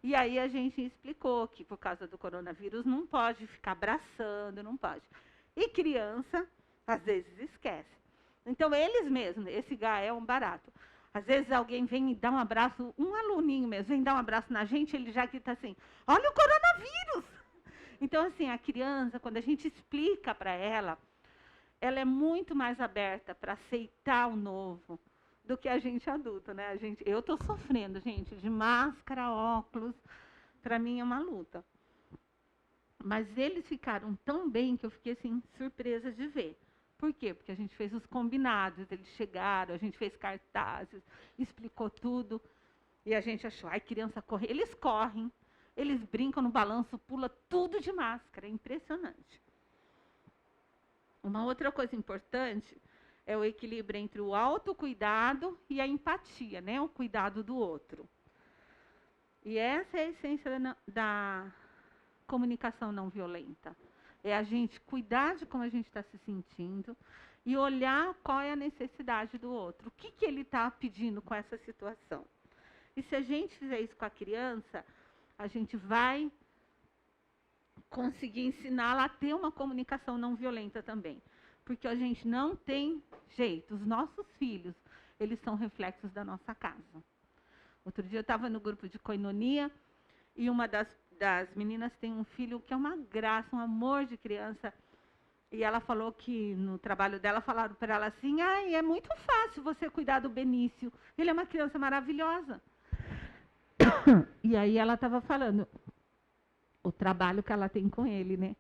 E aí a gente explicou que por causa do coronavírus não pode ficar abraçando, não pode. E criança, às vezes, esquece. Então, eles mesmos, esse Gael é um barato. Às vezes alguém vem e dá um abraço, um aluninho mesmo, vem dar um abraço na gente, ele já grita assim, olha o coronavírus! Então, assim, a criança, quando a gente explica para ela é muito mais aberta para aceitar o novo do que a gente adulto, né? Eu estou sofrendo, gente, de máscara, óculos, para mim é uma luta. Mas eles ficaram tão bem que eu fiquei, assim, surpresa de ver. Por quê? Porque a gente fez os combinados, eles chegaram, a gente fez cartazes, explicou tudo, e a gente achou, criança corre. Eles correm, eles brincam no balanço, pula tudo de máscara, é impressionante. Uma outra coisa importante é o equilíbrio entre o autocuidado e a empatia, né? O cuidado do outro. E essa é a essência da comunicação não violenta. É a gente cuidar de como a gente está se sentindo e olhar qual é a necessidade do outro. O que ele está pedindo com essa situação. E se a gente fizer isso com a criança, a gente vai conseguir ensiná-la a ter uma comunicação não violenta também. Porque a gente não tem jeito. Os nossos filhos, eles são reflexos da nossa casa. Outro dia eu estava no grupo de coinonia e uma das meninas tem um filho que é uma graça, um amor de criança. E ela falou que no trabalho dela falaram para ela assim: é muito fácil você cuidar do Benício. Ele é uma criança maravilhosa. E aí ela estava falando o trabalho que ela tem com ele, né?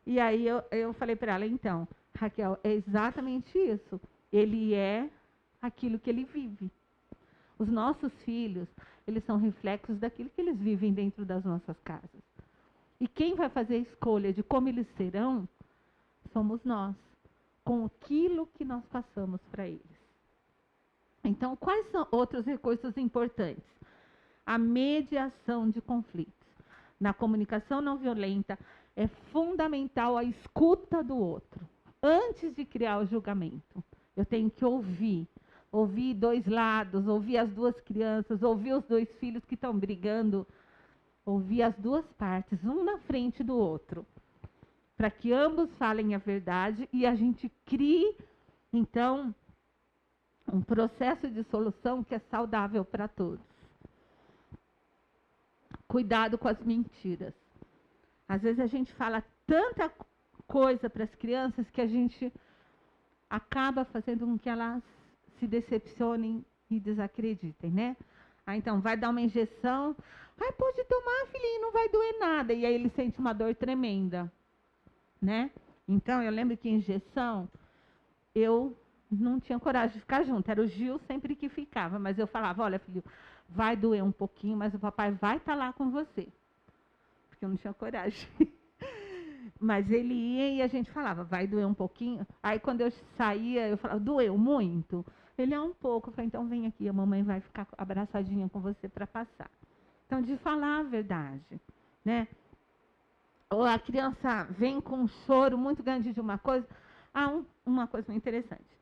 E aí eu falei para ela, então, Raquel, é exatamente isso. Ele é aquilo que ele vive. Os nossos filhos, eles são reflexos daquilo que eles vivem dentro das nossas casas. E quem vai fazer a escolha de como eles serão, somos nós, com aquilo que nós passamos para eles. Então, quais são outros recursos importantes? A mediação de conflitos. Na comunicação não violenta, é fundamental a escuta do outro. Antes de criar o julgamento, eu tenho que ouvir dois lados, ouvir as duas crianças, ouvir os dois filhos que estão brigando, ouvir as duas partes, um na frente do outro, para que ambos falem a verdade e a gente crie, então, um processo de solução que é saudável para todos. Cuidado com as mentiras. Às vezes a gente fala tanta coisa para as crianças que a gente acaba fazendo com que elas se decepcionem e desacreditem, né? Então, vai dar uma injeção. Pode tomar, filhinho, não vai doer nada. E aí ele sente uma dor tremenda, né? Então, eu lembro que injeção, eu não tinha coragem de ficar junto. Era o Gil sempre que ficava. Mas eu falava, olha, filho, vai doer um pouquinho, mas o papai vai estar lá com você. Porque eu não tinha coragem. Mas ele ia e a gente falava, vai doer um pouquinho. Aí quando eu saía, eu falava, doeu muito? Ele é um pouco. Eu falei, então vem aqui, a mamãe vai ficar abraçadinha com você para passar. Então, de falar a verdade, né? Ou a criança vem com um choro muito grande de uma coisa. Uma coisa muito interessante.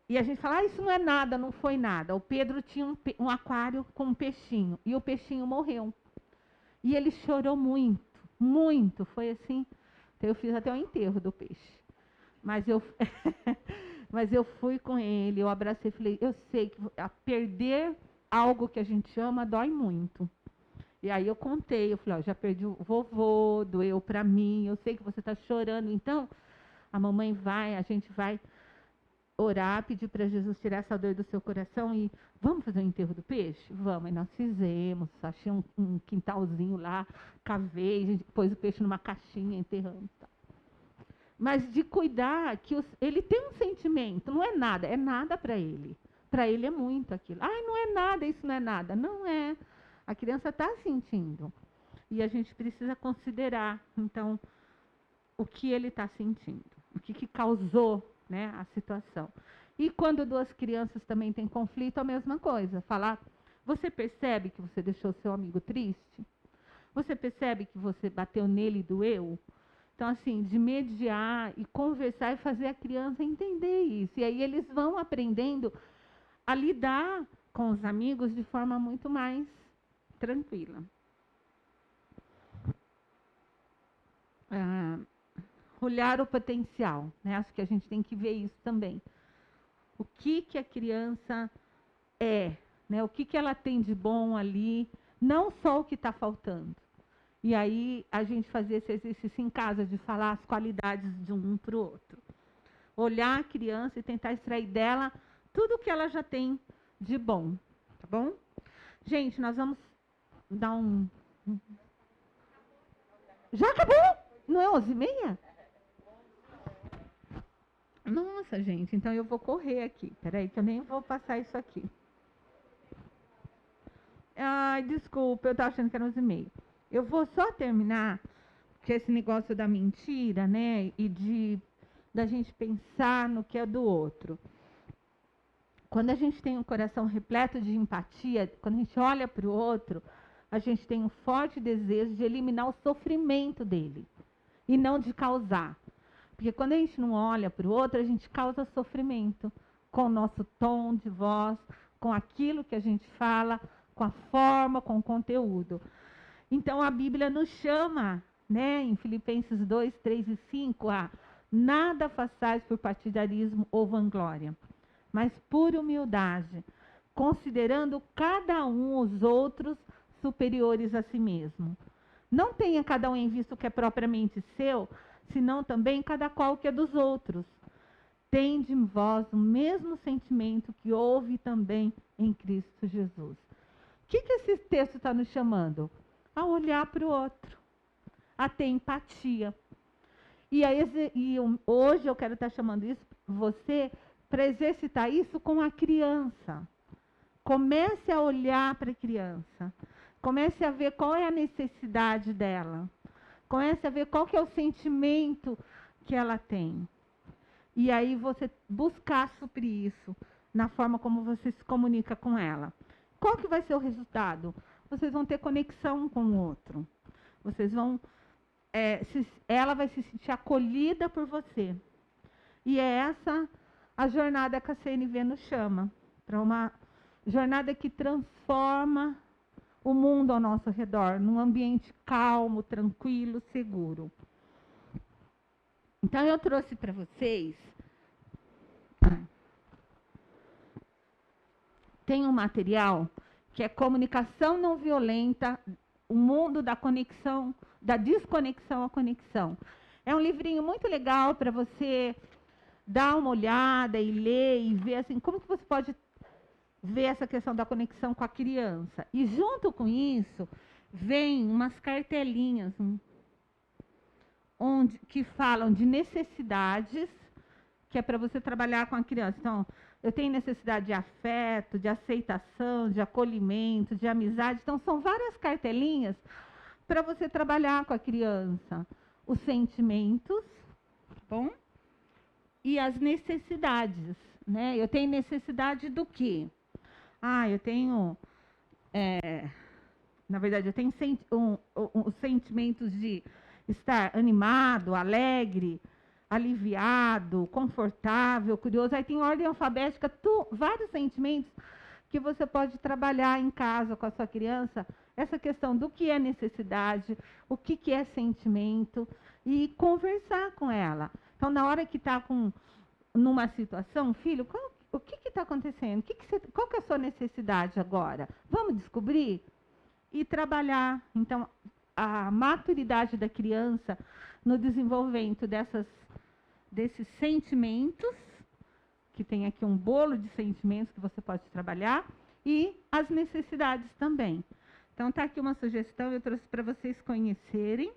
E a gente fala, isso não é nada, não foi nada. O Pedro tinha um aquário com um peixinho, e o peixinho morreu. E ele chorou muito, muito. Foi assim, eu fiz até o enterro do peixe. Mas eu fui com ele, eu abracei e falei, eu sei que perder algo que a gente ama dói muito. E aí eu contei, eu falei, já perdi o vovô, doeu para mim, eu sei que você está chorando, então a mamãe a gente vai orar, pedir para Jesus tirar essa dor do seu coração e vamos fazer o enterro do peixe? Vamos. E nós fizemos, achei um quintalzinho lá, cavei, a gente pôs o peixe numa caixinha, enterramos. Tá. Mas de cuidar que ele tem um sentimento, não é nada para ele. Para ele é muito aquilo. Não é nada, isso não é nada. Não é. A criança está sentindo. E a gente precisa considerar, então, o que ele está sentindo, o que causou, né, a situação. E quando duas crianças também têm conflito, a mesma coisa. Falar, você percebe que você deixou seu amigo triste? Você percebe que você bateu nele e doeu? Então, assim, de mediar e conversar e fazer a criança entender isso. E aí eles vão aprendendo a lidar com os amigos de forma muito mais tranquila. Olhar o potencial, né? Acho que a gente tem que ver isso também. O que a criança é, né? O que ela tem de bom ali, não só o que está faltando. E aí a gente fazer esse exercício em casa de falar as qualidades de um para o outro. Olhar a criança e tentar extrair dela tudo o que ela já tem de bom, tá bom? Gente, nós vamos dar Já acabou? Não é 11h30? Nossa, gente, então eu vou correr aqui. Peraí, que eu nem vou passar isso aqui. Desculpa, eu estava achando que era 11h30. Eu vou só terminar, que esse negócio da mentira, né, e de da gente pensar no que é do outro. Quando a gente tem um coração repleto de empatia, quando a gente olha para o outro, a gente tem um forte desejo de eliminar o sofrimento dele e não de causar. Porque quando a gente não olha para o outro, a gente causa sofrimento com o nosso tom de voz, com aquilo que a gente fala, com a forma, com o conteúdo. Então a Bíblia nos chama, né, em Filipenses 2, 3 e 5, a nada façais por partidarismo ou vanglória, mas por humildade, considerando cada um os outros superiores a si mesmo. Não tenha cada um em vista o que é propriamente seu, senão também cada qual o que é dos outros. Tende em vós o mesmo sentimento que houve também em Cristo Jesus. O que esse texto está nos chamando? A olhar para o outro, a ter empatia. E hoje eu quero estar chamando isso você para exercitar isso com a criança. Comece a olhar para a criança. Comece a ver qual é a necessidade dela. Comece a ver qual que é o sentimento que ela tem. E aí você buscar suprir isso na forma como você se comunica com ela. Qual que vai ser o resultado? Vocês vão ter conexão com o outro. Vocês vão... ela vai se sentir acolhida por você. E é essa a jornada que a CNV nos chama. Para uma jornada que transforma o mundo ao nosso redor, num ambiente calmo, tranquilo, seguro. Então, eu trouxe para vocês... Tem um material que é Comunicação Não Violenta, o mundo da conexão, da desconexão à conexão. É um livrinho muito legal para você dar uma olhada e ler e ver assim, como que você pode ver essa questão da conexão com a criança. E junto com isso, vem umas cartelinhas que falam de necessidades, que é para você trabalhar com a criança. Então, eu tenho necessidade de afeto, de aceitação, de acolhimento, de amizade. Então, são várias cartelinhas para você trabalhar com a criança. Os sentimentos, bom? E as necessidades, né? Eu tenho necessidade do quê? Eu tenho... na verdade, eu tenho os sentimentos de estar animado, alegre, aliviado, confortável, curioso. Aí tem ordem alfabética, vários sentimentos que você pode trabalhar em casa com a sua criança, essa questão do que é necessidade, o que é sentimento, e conversar com ela. Então, na hora que está numa situação, filho, o que está acontecendo? Qual que é a sua necessidade agora? Vamos descobrir? E trabalhar, então, a maturidade da criança no desenvolvimento desses sentimentos, que tem aqui um bolo de sentimentos que você pode trabalhar, e as necessidades também. Então, está aqui uma sugestão, eu trouxe para vocês conhecerem.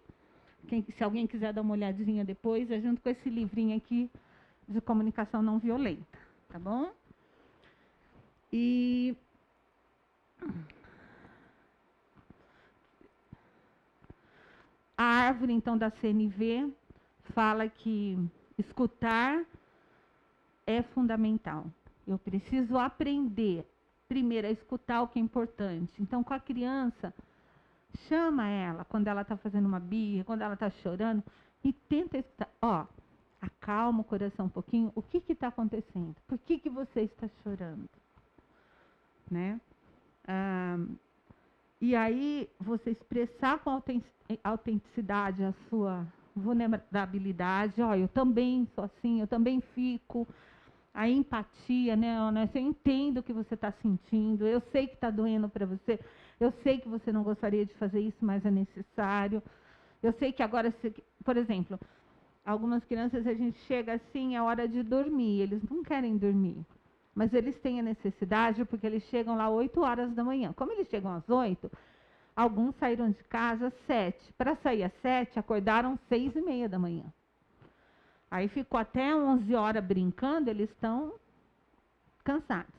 Se alguém quiser dar uma olhadinha depois, é junto com esse livrinho aqui de comunicação não violenta, tá bom? E... a árvore, então, da CNV fala que escutar é fundamental. Eu preciso aprender, primeiro, a escutar o que é importante. Então, com a criança, chama ela quando ela está fazendo uma birra, quando ela está chorando, e tenta escutar. Acalma o coração um pouquinho. O que está acontecendo? Por que você está chorando? Né? E aí, você expressar com autenticidade a sua vulnerabilidade. Eu também sou assim, eu também fico. A empatia, né? Eu entendo o que você está sentindo, eu sei que está doendo para você, eu sei que você não gostaria de fazer isso, mas é necessário. Eu sei que agora, por exemplo, algumas crianças, a gente chega assim, é hora de dormir, eles não querem dormir, mas eles têm a necessidade, porque eles chegam lá 8 horas da manhã. Como eles chegam às 8, alguns saíram de casa às 7. Para sair às 7, acordaram 6h30 da manhã. Aí ficou até 11 horas brincando, eles estão cansados.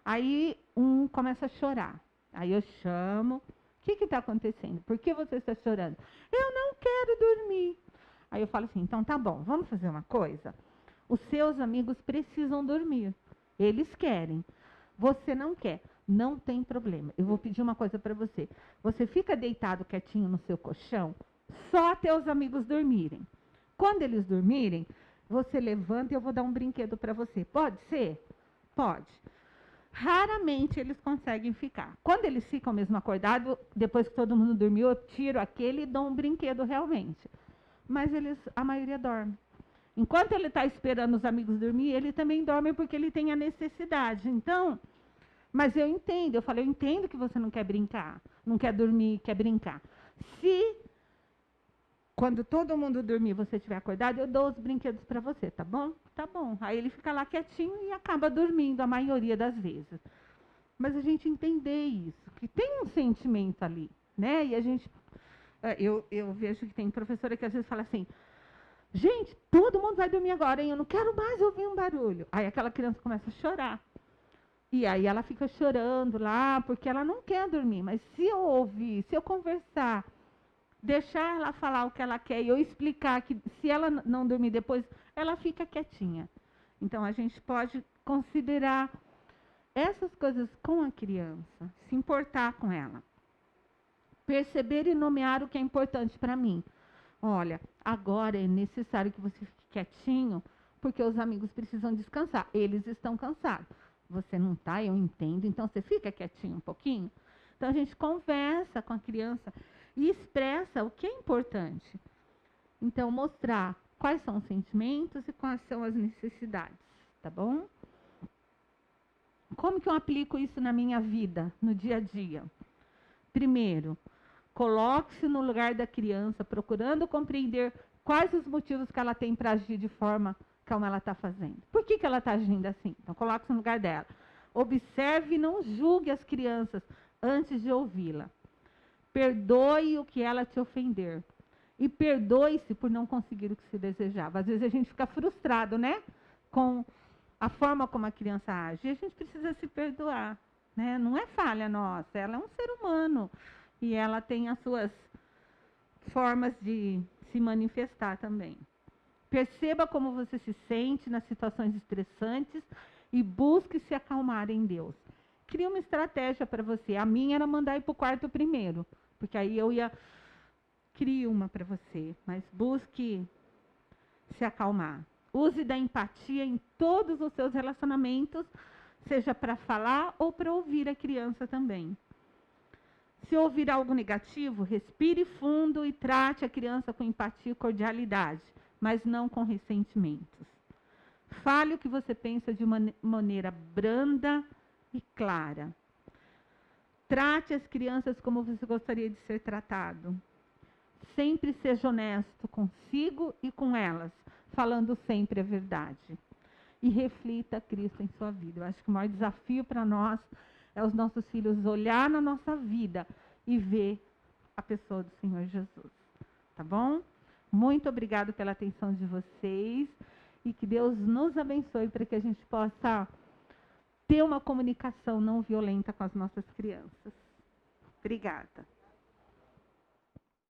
Aí um começa a chorar. Aí eu chamo. O que está acontecendo? Por que você está chorando? Eu não quero dormir. Aí eu falo assim, então tá bom, vamos fazer uma coisa? Os seus amigos precisam dormir. Eles querem. Você não quer. Não tem problema. Eu vou pedir uma coisa para você. Você fica deitado quietinho no seu colchão, só até os amigos dormirem. Quando eles dormirem, você levanta e eu vou dar um brinquedo para você. Pode ser? Pode. Raramente eles conseguem ficar. Quando eles ficam mesmo acordados, depois que todo mundo dormiu, eu tiro aquele e dou um brinquedo realmente. Mas a maioria dorme. Enquanto ele está esperando os amigos dormir, ele também dorme porque ele tem a necessidade. Então, mas eu entendo, eu entendo que você não quer brincar, não quer dormir, quer brincar. Se, quando todo mundo dormir, você estiver acordado, eu dou os brinquedos para você, tá bom? Tá bom. Aí ele fica lá quietinho e acaba dormindo a maioria das vezes. Mas a gente entender isso, que tem um sentimento ali, né? E a gente, eu vejo que tem professora que às vezes fala assim, gente, todo mundo vai dormir agora, hein? Eu não quero mais ouvir um barulho. Aí aquela criança começa a chorar. E aí ela fica chorando lá, porque ela não quer dormir. Mas se eu ouvir, se eu conversar, deixar ela falar o que ela quer e eu explicar que se ela não dormir depois, ela fica quietinha. Então a gente pode considerar essas coisas com a criança, se importar com ela. Perceber e nomear o que é importante para mim. Olha, agora é necessário que você fique quietinho, porque os amigos precisam descansar. Eles estão cansados. Você não está, eu entendo, então você fica quietinho um pouquinho. Então a gente conversa com a criança e expressa o que é importante. Então, mostrar quais são os sentimentos e quais são as necessidades, tá bom? Como que eu aplico isso na minha vida, no dia a dia? Primeiro, coloque-se no lugar da criança, procurando compreender quais os motivos que ela tem para agir de forma como ela está fazendo. Por que ela está agindo assim? Então, coloque-se no lugar dela. Observe e não julgue as crianças antes de ouvi-la. Perdoe o que ela te ofender. E perdoe-se por não conseguir o que se desejava. Às vezes a gente fica frustrado, né? Com a forma como a criança age. E a gente precisa se perdoar, né? Não é falha nossa, ela é um ser humano. E ela tem as suas formas de se manifestar também. Perceba como você se sente nas situações estressantes e busque se acalmar em Deus. Crie uma estratégia para você. A minha era mandar ir para o quarto primeiro, porque aí eu ia... Crie uma para você, mas busque se acalmar. Use da empatia em todos os seus relacionamentos, seja para falar ou para ouvir a criança também. Se ouvir algo negativo, respire fundo e trate a criança com empatia e cordialidade, mas não com ressentimentos. Fale o que você pensa de uma maneira branda e clara. Trate as crianças como você gostaria de ser tratado. Sempre seja honesto consigo e com elas, falando sempre a verdade. E reflita Cristo em sua vida. Eu acho que o maior desafio para nós é os nossos filhos olhar na nossa vida e ver a pessoa do Senhor Jesus. Tá bom? Muito obrigado pela atenção de vocês e que Deus nos abençoe para que a gente possa ter uma comunicação não violenta com as nossas crianças. Obrigada.